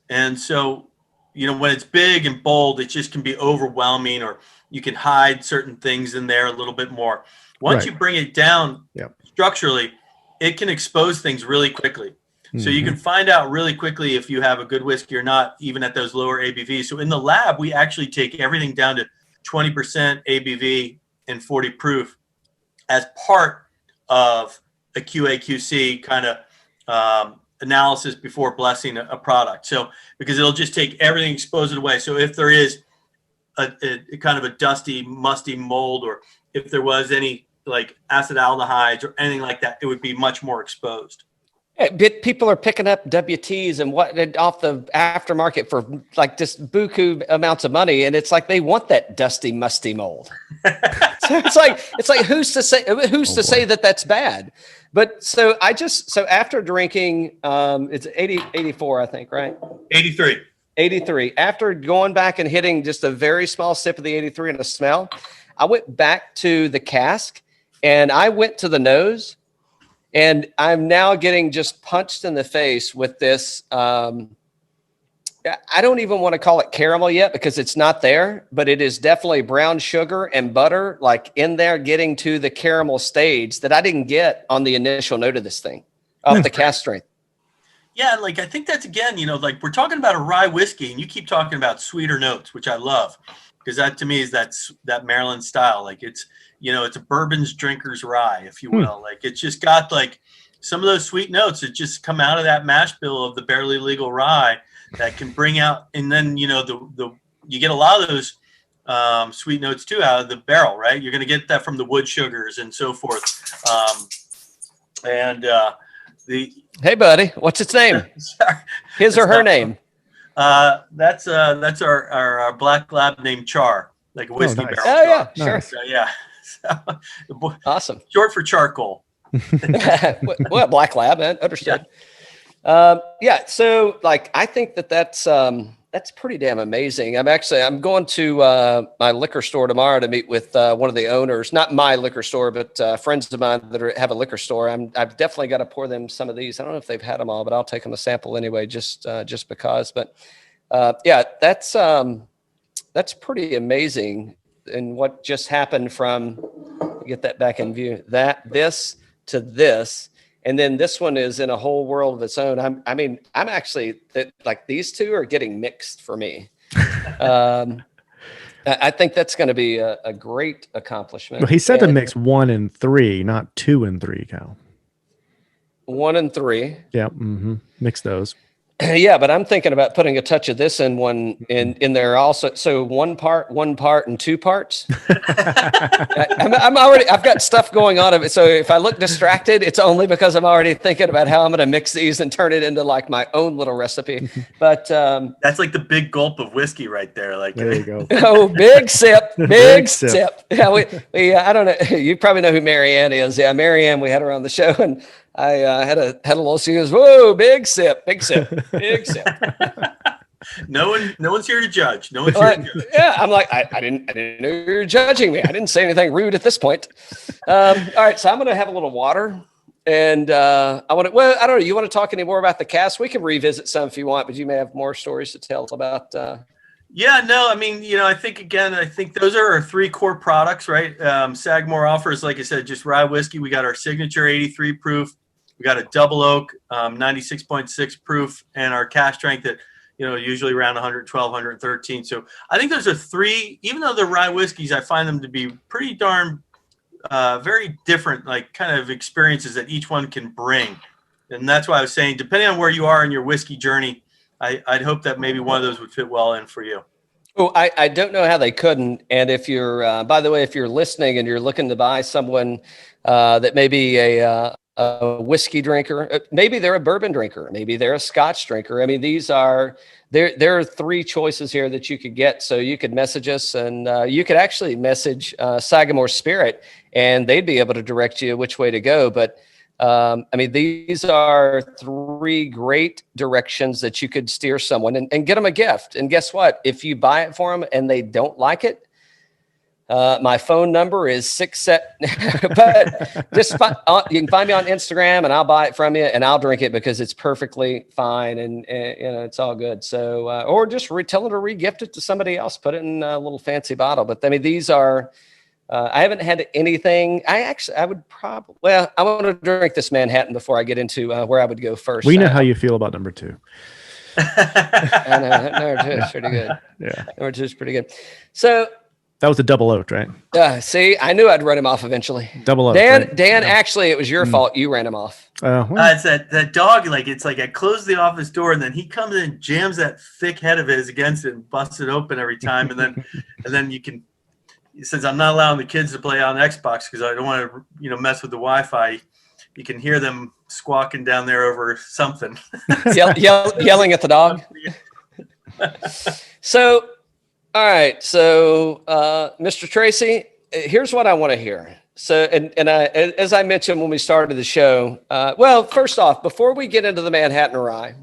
And so, when it's big and bold, it just can be overwhelming, or you can hide certain things in there a little bit more. Once you bring it down structurally, it can expose things really quickly. So you can find out really quickly if you have a good whiskey or not, even at those lower ABVs. So in the lab, we actually take everything down to 20% ABV and 40 proof as part of a QA/QC kind of analysis before blessing a product. So because it'll just take everything, expose it away. So if there is a kind of a dusty, musty mold, or if there was any like acetaldehydes or anything like that, it would be much more exposed. People are picking up WTs and what off the aftermarket for like just buku amounts of money, and it's like they want that dusty, musty mold. So it's like who's to say say that that's bad? But so after drinking, it's 84, I think, right? 83. After going back and hitting just a very small sip of the 83 and a smell, I went back to the cask and I went to the nose. And I'm now getting just punched in the face with this. I don't even want to call it caramel yet because it's not there, but it is definitely brown sugar and butter, like in there, getting to the caramel stage that I didn't get on the initial note of this thing off the cask strength. Yeah, like I think that's, again, like we're talking about a rye whiskey and you keep talking about sweeter notes, which I love, because that to me is that Maryland style. Like it's a bourbon's drinker's rye, if you will. Like it's just got like some of those sweet notes that just come out of that mash bill of the barely legal rye that can bring out, and then you get a lot of those sweet notes too out of the barrel, right? You're going to get that from the wood sugars and so forth. Hey buddy, what's its name? Sorry. His or her name? That's our black lab named Char, like a whiskey barrel. Oh yeah, Char. sure. So, yeah. Awesome. Short for charcoal. Well, black lab, man. Understood. So like I think that's pretty damn amazing. I'm going to my liquor store tomorrow to meet with one of the owners, not my liquor store, but friends of mine that have a liquor store. I've definitely got to pour them some of these. I don't know if they've had them all, but I'll take them a sample anyway, just because. But that's pretty amazing. And what just happened from, get that back in view, this to this, And then this one is in a whole world of its own. I'm actually like these two are getting mixed for me. I think that's going to be a great accomplishment. Well, he said to mix 1 and 3, not 2 and 3, Cal. 1 and 3. Yeah. Mix those. Yeah, but I'm thinking about putting a touch of this in one in there also. So one part, and 2 parts. I've got stuff going on. So if I look distracted, it's only because I'm already thinking about how I'm going to mix these and turn it into like my own little recipe. But that's like the big gulp of whiskey right there. Like there you go. Oh, big sip, big sip. Yeah, we I don't know. You probably know who Marianne is. Yeah, Marianne. We had her on the show, and I had a little. She goes, "Whoa, big sip, big sip, big sip." No one's here to judge. No one's here to judge. Yeah, I'm like, I didn't know you were judging me. I didn't say anything rude at this point. All right, so I'm going to have a little water, and I don't know. You want to talk any more about the cask? We can revisit some if you want, but you may have more stories to tell about. Yeah, no, I mean, I think those are our 3 core products, right? Sagamore offers, like I said, just rye whiskey. We got our signature 83 proof. We got a double oak, 96.6 proof, and our cask strength at, usually around 112, 113. So I think those are 3, even though they're rye whiskeys, I find them to be pretty darn, very different, like kind of experiences that each one can bring. And that's why I was saying, depending on where you are in your whiskey journey, I'd hope that maybe one of those would fit well in for you. Oh, I don't know how they couldn't. And if you're, by the way, if you're listening and you're looking to buy someone that may be a whiskey drinker, maybe they're a bourbon drinker, maybe they're a Scotch drinker. I mean, there are 3 choices here that you could get. So you could message us, and you could actually message Sagamore Spirit, and they'd be able to direct you which way to go. But these are 3 great directions that you could steer someone and get them a gift. And guess what? If you buy it for them and they don't like it, my phone number is 67. But just you can find me on Instagram, and I'll buy it from you, and I'll drink it because it's perfectly fine, and it's all good. So, or just tell them to re-gift it to somebody else, put it in a little fancy bottle. But these are. I haven't had anything. I would probably. Well, I want to drink this Manhattan before I get into where I would go first. We know how you feel about number 2. I know number 2 is pretty good. Yeah, number 2 is pretty good. So that was a double oak, right? See, I knew I'd run him off eventually. Double oak. Dan, right? Dan, actually, it was your fault. You ran him off. It's that dog. Like it's like I closed the office door, and then he comes in and jams that thick head of his against it and busts it open every time, and then you can. He says, "I'm not allowing the kids to play on Xbox because I don't want to, mess with the Wi-Fi." You can hear them squawking down there over something. Yelling at the dog. So, all right. So, Mr. Treacy, here's what I want to hear. So, and as I mentioned when we started the show, first off, before we get into the Manhattan Rye,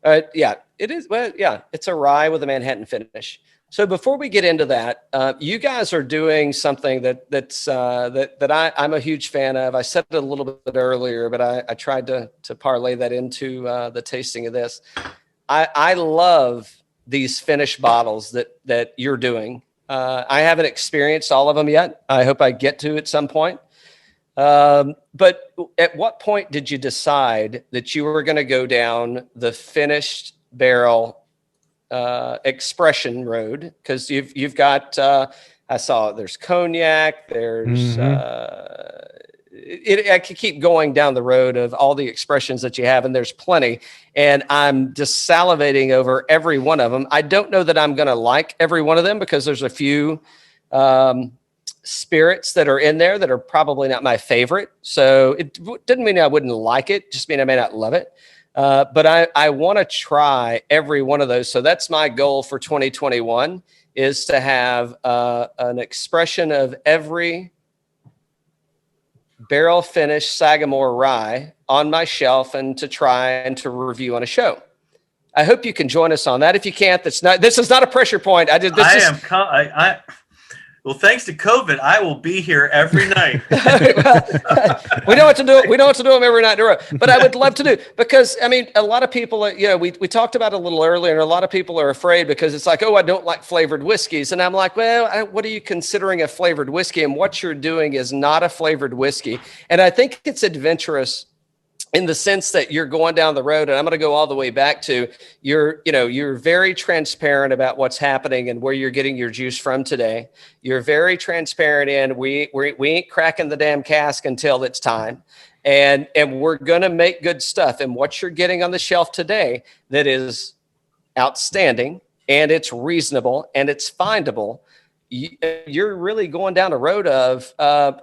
it is. Well, yeah, it's a rye with a Manhattan finish. So before we get into that, you guys are doing something that I'm a huge fan of. I said it a little bit earlier, but I tried to parlay that into the tasting of this. I love these finished bottles that you're doing. I haven't experienced all of them yet. I hope I get to at some point. But at what point did you decide that you were going to go down the finished barrel expression road? Because you've got I saw there's cognac, there's I could keep going down the road of all the expressions that you have, and there's plenty, and I'm just salivating over every one of them. I don't know that I'm going to like every one of them because there's a few spirits that are in there that are probably not my favorite. So it didn't mean I wouldn't like it, just mean I may not love it. But I want to try every one of those. So that's my goal for 2021 is to have an expression of every barrel finished Sagamore Rye on my shelf and to try and to review on a show. I hope you can join us on that. If you can't, this is not a pressure point. Well, thanks to COVID, I will be here every night. We know what to do. We know what to do them every night in a row. But I would love to do, because I mean, a lot of people, we talked about it a little earlier, and a lot of people are afraid because it's like, oh, I don't like flavored whiskeys. And I'm like, well, what are you considering a flavored whiskey? And what you're doing is not a flavored whiskey. And I think it's adventurous in the sense that you're going down the road, and I'm going to go all the way back to you're very transparent about what's happening and where you're getting your juice from today. You're very transparent, and we ain't cracking the damn cask until it's time, and we're going to make good stuff. And what you're getting on the shelf today that is outstanding, and it's reasonable, and it's findable. You're really going down a road of,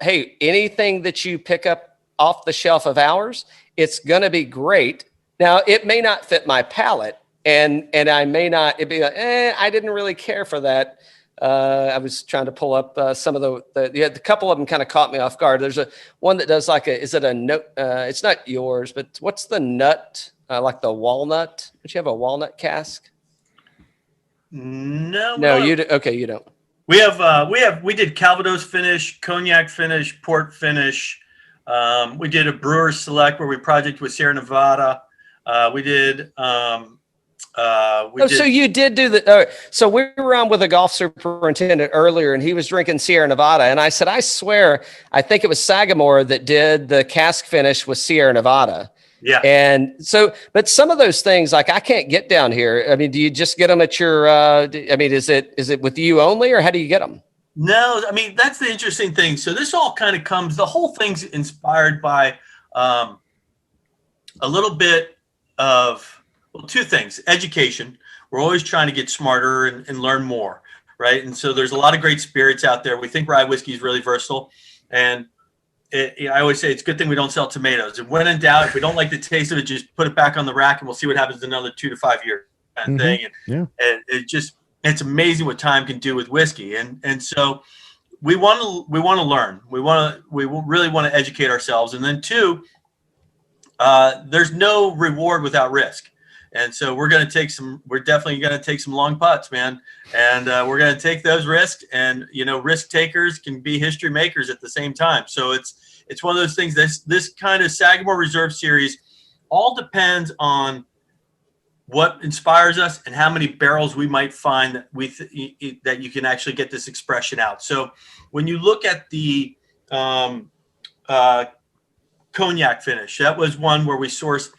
hey, anything that you pick up off the shelf of ours, it's going to be great. Now, it may not fit my palate, and I may not, it'd be like, I didn't really care for that. I was trying to pull up some of the couple of them kind of caught me off guard. There's one that does is it a note? It's not yours, but what's the nut? Like the walnut? Don't you have a walnut cask? No, you do. Okay, you don't. We did Calvados finish, cognac finish, port finish. We did a brewer select where we project with Sierra Nevada. We did. So you did do the. So we were on with a golf superintendent earlier, and he was drinking Sierra Nevada, and I said, I swear, I think it was Sagamore that did the cask finish with Sierra Nevada. Yeah. And so, but some of those things, like I can't get down here. I mean, do you just get them at your? I mean, is it with you only, or how do you get them? No, I mean, that's the interesting thing. So this all kind of comes, the whole thing's inspired by a little bit of, well, two things. Education. We're always trying to get smarter and learn more, right? And so there's a lot of great spirits out there. We think rye whiskey is really versatile. And I always say it's a good thing we don't sell tomatoes. And when in doubt, if we don't like the taste of it, just put it back on the rack and we'll see what happens in another 2 to 5 years kind of thing. And it's amazing what time can do with whiskey. And so we want to learn. We really want to educate ourselves. And then two, there's no reward without risk. And so we're definitely going to take some long putts, man. And we're going to take those risks, and, risk takers can be history makers at the same time. So it's one of those things. This kind of Sagamore Reserve series all depends on what inspires us and how many barrels we might find that you can actually get this expression out. So when you look at the cognac finish, that was one where we sourced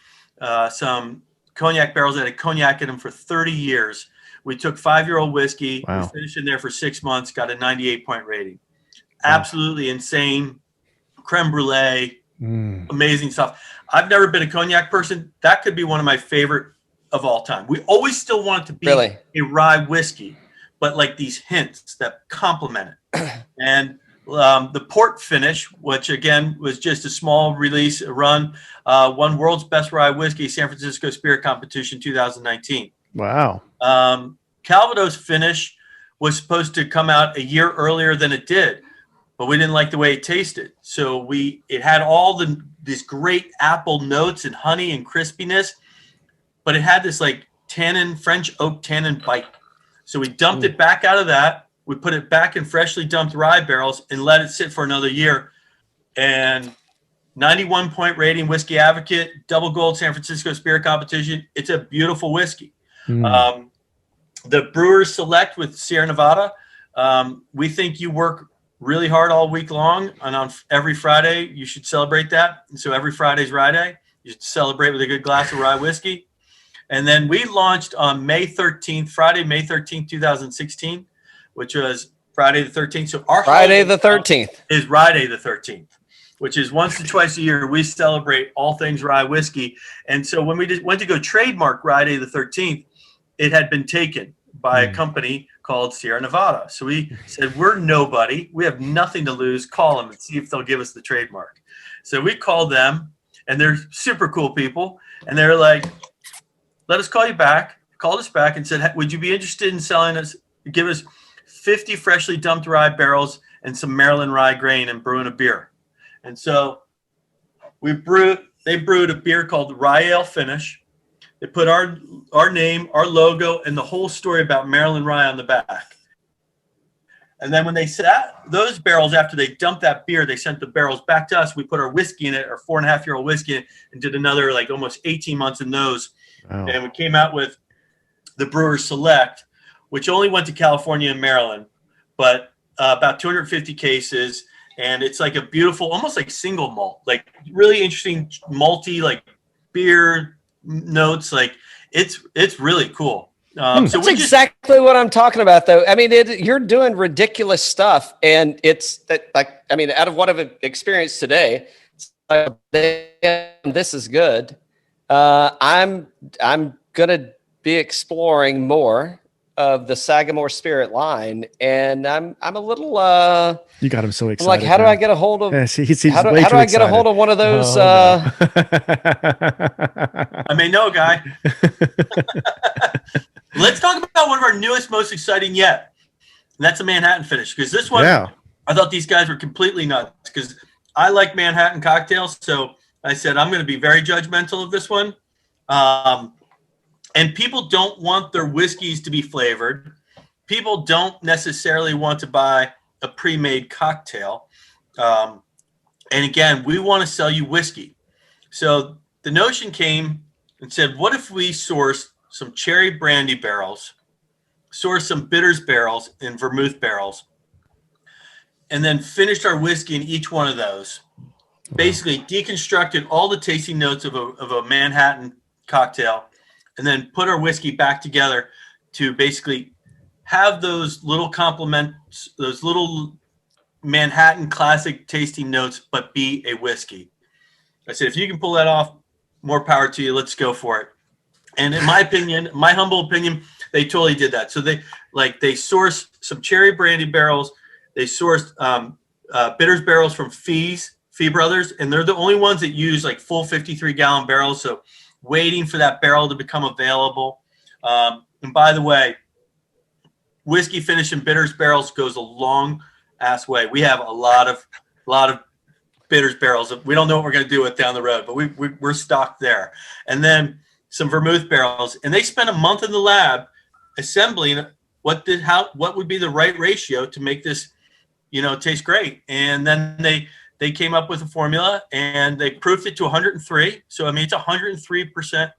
some cognac barrels that had cognac in them for 30 years. We took 5-year-old whiskey, we finished in there for 6 months, got a 98-point rating. Wow. Absolutely insane. Creme brulee, amazing stuff. I've never been a cognac person. That could be one of my favorite of all time. We always still want it to be a rye whiskey, but like these hints that complement it. And the port finish, which again was just a small release run, won World's Best Rye Whiskey San Francisco Spirit Competition 2019. Wow. Calvados finish was supposed to come out a year earlier than it did, but we didn't like the way it tasted. So it had all these great apple notes and honey and crispiness, but it had this like French oak tannin bite. So we dumped it back out of that. We put it back in freshly dumped rye barrels and let it sit for another year. And 91-point rating, Whiskey Advocate, double gold San Francisco Spirit Competition. It's a beautiful whiskey. The Brewers Select with Sierra Nevada. We think you work really hard all week long, and on every Friday you should celebrate that. And so every Friday's Rye Day. You should celebrate with a good glass of rye whiskey. And then we launched on Friday, May 13th, 2016, which was Friday the 13th. So our Friday the 13th is Rye Day the 13th, which is once to twice a year. We celebrate all things rye whiskey. And so when we went to go trademark Rye Day the 13th, it had been taken by a company called Sierra Nevada. So we said, we're nobody. We have nothing to lose. Call them and see if they'll give us the trademark. So we called them, and they're super cool people. And they're like, let us call you back. Called us back and said, would you be interested in give us 50 freshly dumped rye barrels and some Maryland rye grain and brewing a beer? And so they brewed a beer called Rye Ale Finish. They put our name, our logo, and the whole story about Maryland rye on the back. And then when they sat those barrels, after they dumped that beer, they sent the barrels back to us. We put our whiskey in it, our 4.5-year-old whiskey in it, and did another like almost 18 months in those. Wow. And we came out with the Brewers Select, which only went to California and Maryland, but about 250 cases. And it's like a beautiful, almost like single malt, like really interesting malty, like beer notes. Like it's really cool. So that's exactly what I'm talking about, though. I mean, you're doing ridiculous stuff, and it's that, like, I mean, out of what I've experienced today, it's like, this is good. I'm gonna be exploring more of the Sagamore Spirit line, and I'm a little you got him so excited. I'm like, how do I get a hold of? Yes, how do I get a hold of one of those? No. I may know a guy. Let's talk about one of our newest, most exciting yet. And that's a Manhattan finish. Because this one, I thought these guys were completely nuts. Because I like Manhattan cocktails. So I said, I'm going to be very judgmental of this one. And people don't want their whiskeys to be flavored. People don't necessarily want to buy a pre-made cocktail. And again, we want to sell you whiskey. So the notion came and said, what if we sourced some cherry brandy barrels, sourced some bitters barrels and vermouth barrels, and then finished our whiskey in each one of those. Basically deconstructed all the tasting notes of a Manhattan cocktail, and then put our whiskey back together to basically have those little complements, those little Manhattan classic tasting notes, but be a whiskey. I said, if you can pull that off, more power to you. Let's go for it. And in my opinion, my humble opinion, they totally did that. So they sourced some cherry brandy barrels. They sourced bitters barrels from Fee Brothers, and they're the only ones that use like full 53-gallon barrels. So waiting for that barrel to become available. And by the way, whiskey finish in bitters barrels goes a long ass way. We have a lot of bitters barrels. We don't know what we're going to do with down the road, but we're stocked there. And then some vermouth barrels, and they spent a month in the lab assembling what would be the right ratio to make this, taste great. And then they came up with a formula, and they proofed it to 103. So I mean, it's 103%,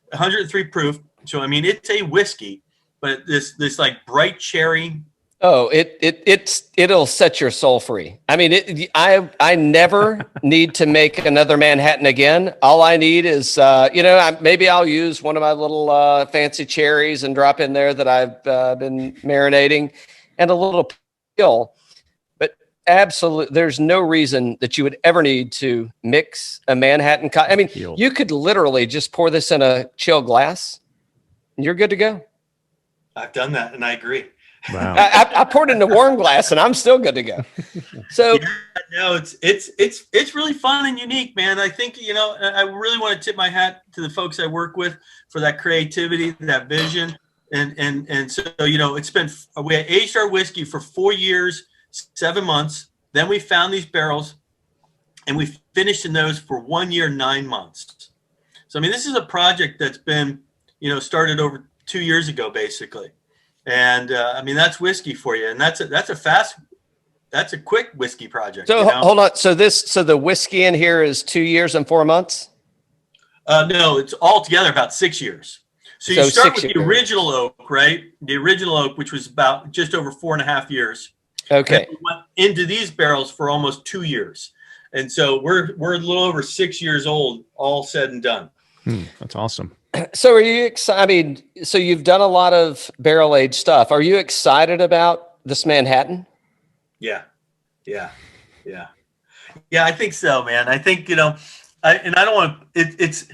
103 proof. So I mean, it's a whiskey, but this like bright cherry. Oh, it'll set your soul free. I mean, I never need to make another Manhattan again. All I need is, maybe I'll use one of my little fancy cherries and drop in there that I've been marinating, and a little peel. But absolutely, there's no reason that you would ever need to mix a Manhattan. I mean, you could literally just pour this in a chill glass, and you're good to go. I've done that, and I agree. Wow. I poured it in a warm glass, and I'm still good to go. So no, it's really fun and unique, man. I think I really want to tip my hat to the folks I work with for that creativity, that vision, and so we aged our whiskey for 4 years, 7 months. Then we found these barrels, and we finished in those for 1 year, 9 months. So I mean, this is a project that's been started over 2 years ago, basically. And I mean, that's whiskey for you. And that's a quick whiskey project. So hold on. So the whiskey in here is 2 years and 4 months? No, it's all together about 6 years. So you start with the original oak, right? The original oak, which was about just over 4.5 years. Okay. We went into these barrels for almost 2 years. And so we're a little over 6 years old, all said and done. That's awesome. So are you excited? I mean, so you've done a lot of barrel aged stuff. Are you excited about this Manhattan? Yeah. I think so, man. I think, I don't want it's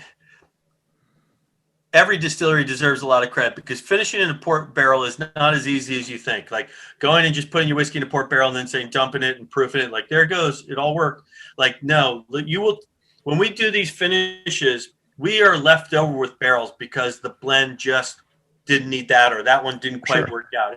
every distillery deserves a lot of credit, because finishing in a port barrel is not as easy as you think. Like going and just putting your whiskey in a port barrel and then saying, dumping it and proofing it. Like, there it goes. It all worked. Like, no, when we do these finishes, we are left over with barrels because the blend just didn't need that, or that one didn't quite work out.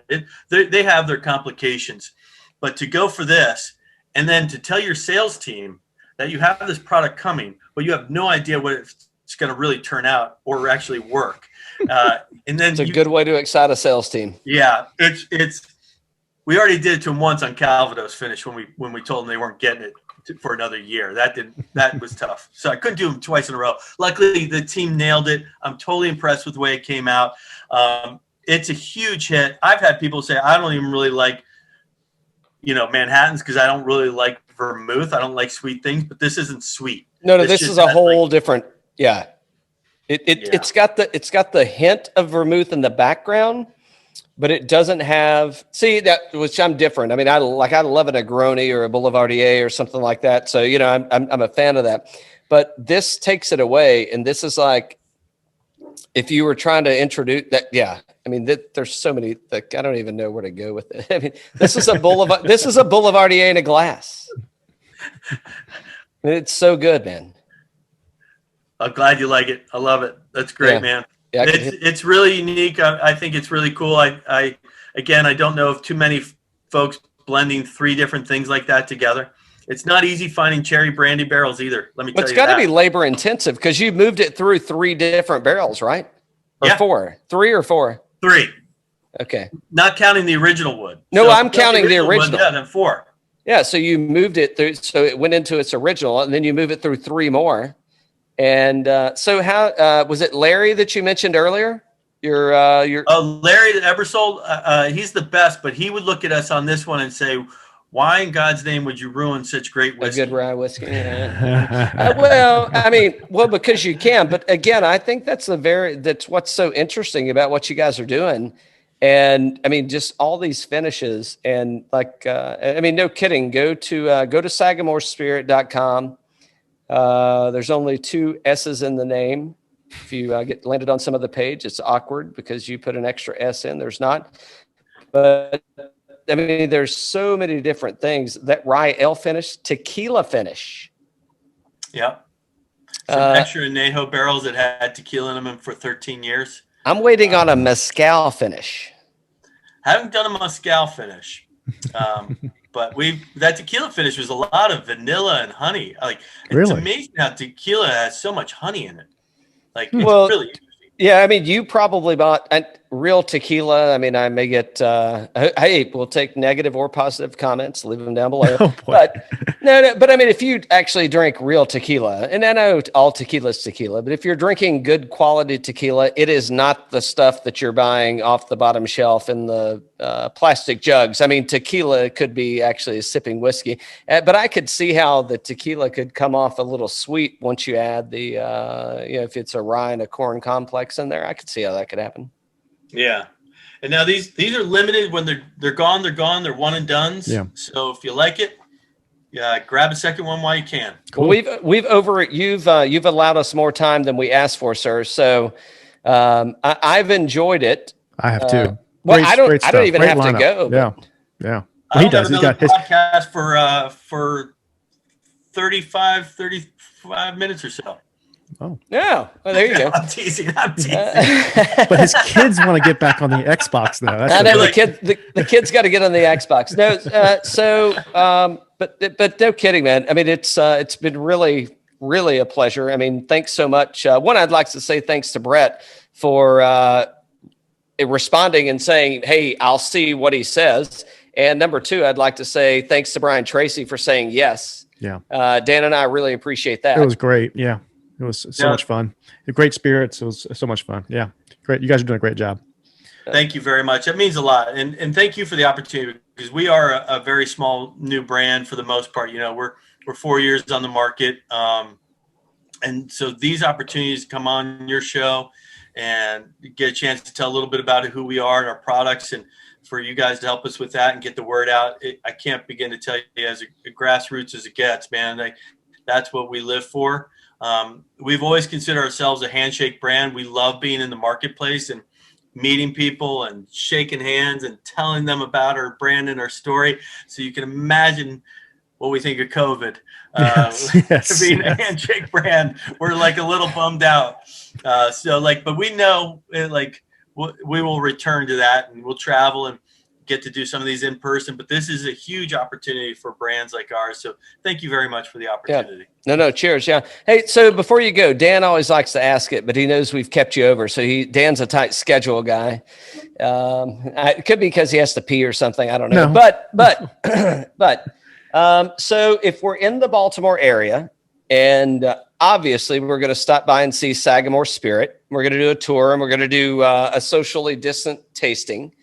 They have their complications. But to go for this, and then to tell your sales team that you have this product coming, but you have no idea what it's going to really turn out or actually work. And then it's a good way to excite a sales team. Yeah, We already did it to them once on Calvados finish when we told them they weren't getting it for another year. That was tough. So I couldn't do them twice in a row. Luckily, the team nailed it. I'm totally impressed with the way it came out. It's a huge hit. I've had people say, I don't even really like, Manhattans because I don't really like vermouth. I don't like sweet things, but this isn't sweet. No, this is a whole different. Yeah. It's got the hint of vermouth in the background, but it doesn't have which I'm different. I mean, I love a Negroni or a Boulevardier or something like that. So, I'm a fan of that, but this takes it away. And this is like, if you were trying to introduce that, I mean, there's so many, I don't even know where to go with it. I mean, this is a Boulevardier in a glass. It's so good, man. I'm glad you like it. I love it. That's great, man. Yeah, it's really unique. I think it's really cool. I don't know of too many folks blending 3 different things like that together. It's not easy finding cherry brandy barrels either. Let me tell you that. It's got to be labor intensive because you moved it through 3 different barrels, right? Or 4? 3 or 4? 3. Okay. Not counting the original wood. No, so I'm counting the original. Wood, then 4. Yeah, so you moved it through, so it went into its original, and then you move it through 3 more. And so how was it Larry that you mentioned earlier? Your Larry Ebersold, he's the best, but he would look at us on this one and say, why in God's name would you ruin such great whiskey? A good rye whiskey. Well, because you can. But again, I think that's what's so interesting about what you guys are doing. And I mean, just all these finishes and no kidding. Go to sagamorespirit.com. There's only 2 S's in the name. If you get landed on some of the page, it's awkward because you put an extra S in. There's not. But I mean, there's so many different things. That rye ale finish, tequila finish. Yep. Some extra añejo barrels that had tequila in them for 13 years. I'm waiting on a mezcal finish. Haven't done a mezcal finish. But that tequila finish was a lot of vanilla and honey. It's amazing how tequila has so much honey in it. It's really interesting. Yeah, I mean, you probably bought real tequila. I mean, I may get. Hey, we'll take negative or positive comments. Leave them down below. But I mean, if you actually drink real tequila, and I know all tequila is tequila, but if you're drinking good quality tequila, it is not the stuff that you're buying off the bottom shelf in the plastic jugs. I mean, tequila could be actually a sipping whiskey, but I could see how the tequila could come off a little sweet once you add the, if it's a rye and a corn complex in there. I could see how that could happen. Yeah. And now these are limited. When they're gone, they're gone. They're one and dones. Yeah. So if you like it, grab a second one while you can. Cool. Well, you've allowed us more time than we asked for, sir. So I've enjoyed it. I have too. I don't even have to go. Yeah. Yeah. Well, he does. He's got his podcast for 35 minutes or so. Oh. Yeah. Well, there you go. I'm teasing. But his kids want to get back on the Xbox now. I know the kids got to get on the Xbox. No, but no kidding, man. I mean, it's been really, really a pleasure. I mean, thanks so much. One, I'd like to say thanks to Brett for responding and saying, "Hey, I'll see what he says." And number 2, I'd like to say thanks to Brian Treacy for saying yes. Yeah. Dan and I really appreciate that. It was great. Yeah. It was so much fun. Great spirits. It was so much fun. Yeah. Great. You guys are doing a great job. Thank you very much. That means a lot. And thank you for the opportunity, because we are a very small new brand for the most part. We're 4 years on the market. And so these opportunities come on your show and get a chance to tell a little bit about who we are and our products, and for you guys to help us with that and get the word out. I can't begin to tell you, as a grassroots as it gets, man, that's what we live for. We've always considered ourselves a handshake brand. We love being in the marketplace and meeting people and shaking hands and telling them about our brand and our story. So you can imagine what we think of COVID. Being a handshake brand, we're a little bummed out. But we know we will return to that, and we'll travel and get to do some of these in person, but this is a huge opportunity for brands like ours. So thank you very much for the opportunity. Yeah. No, cheers. Yeah. Hey, so before you go, Dan always likes to ask it, but he knows we've kept you over. So Dan's a tight schedule guy. It could be because he has to pee or something. I don't know. No. But so if we're in the Baltimore area, and obviously we're going to stop by and see Sagamore Spirit, we're going to do a tour, and we're going to do a socially distant tasting.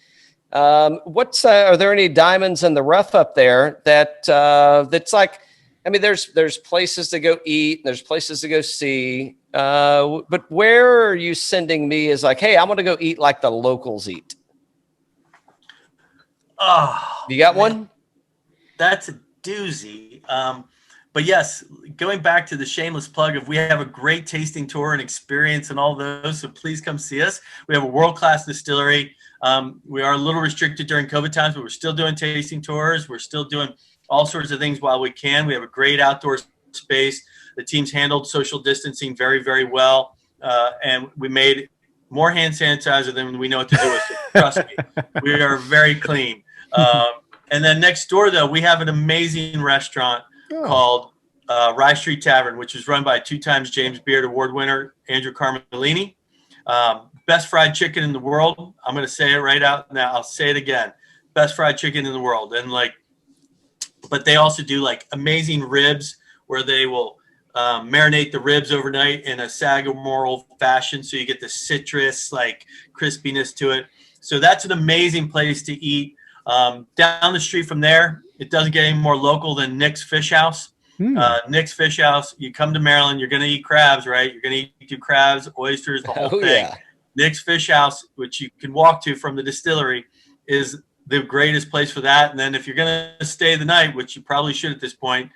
Are there any diamonds in the rough up there that's like, I mean, there's places to go eat, there's places to go see, but where are you sending me is like, hey, I'm going to go eat like the locals eat. Oh, you got one? That's a doozy. But yes, going back to the shameless plug of we have a great tasting tour and experience and all those, so please come see us. We have a world-class distillery. We are a little restricted during COVID times, but we're still doing tasting tours. We're still doing all sorts of things while we can. We have a great outdoor space. The team's handled social distancing very, very well. And we made more hand sanitizer than we know what to do with. So trust me, we are very clean. And then next door, though, we have an amazing restaurant called Rye Street Tavern, which is run by 2 times James Beard Award winner Andrew Carmelini. Best fried chicken in the world. I'm going to say it right out now. I'll say it again. Best fried chicken in the world. And but they also do like amazing ribs where they will marinate the ribs overnight in a Sagamore old fashioned. So you get the citrus, like crispiness to it. So that's an amazing place to eat. Down the street from there, it doesn't get any more local than Nick's Fish House. Nick's Fish House. You come to Maryland, you're going to eat crabs, right? You're going to eat crabs, oysters, the whole thing. Yeah. Nick's Fish House, which you can walk to from the distillery, is the greatest place for that. And then if you're going to stay the night, which you probably should at this point,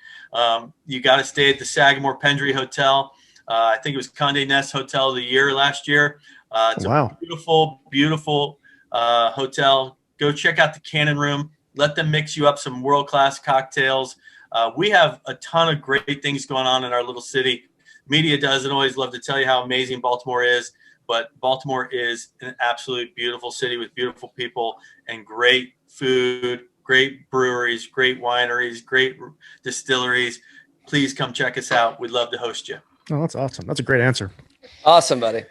you got to stay at the Sagamore Pendry Hotel. I think it was Condé Nast Hotel of the Year last year. It's a beautiful, beautiful hotel. Go check out the Cannon Room. Let them mix you up some world-class cocktails. We have a ton of great things going on in our little city. Media doesn't always love to tell you how amazing Baltimore is, but Baltimore is an absolute beautiful city with beautiful people and great food, great breweries, great wineries, great distilleries. Please come check us out. We'd love to host you. Oh, that's awesome. That's a great answer. Awesome, buddy.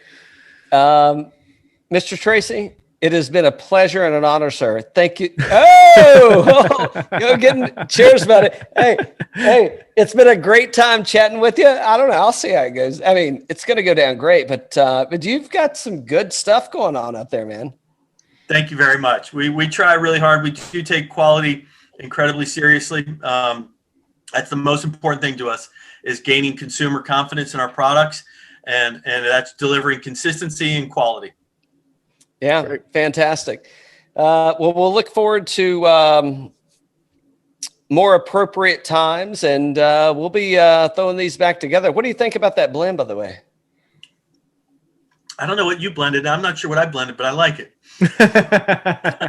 Mr. Treacy, it has been a pleasure and an honor, sir. Thank you. Cheers, buddy. Hey, it's been a great time chatting with you. I don't know. I'll see how it goes. I mean, it's going to go down great, but you've got some good stuff going on up there, man. Thank you very much. We try really hard. We do take quality incredibly seriously. That's the most important thing to us is gaining consumer confidence in our products, and that's delivering consistency and quality. Yeah, great. Fantastic. Well, we'll look forward to more appropriate times, and we'll be throwing these back together. What do you think about that blend, by the way? I don't know what you blended. I'm not sure what I blended, but I like it.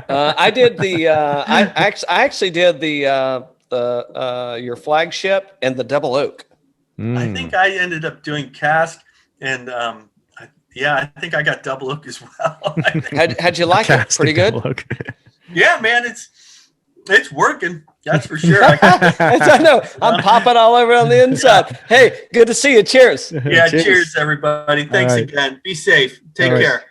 I did I actually did the your flagship and the double oak. I think I ended up doing cask and I think I got double oak as well. How'd you like it? Pretty good. Yeah, man, it's working. That's for sure. I know. I'm popping all over on the inside. Hey, good to see you. Cheers. Yeah, cheers everybody. Thanks again. Be safe. Take care.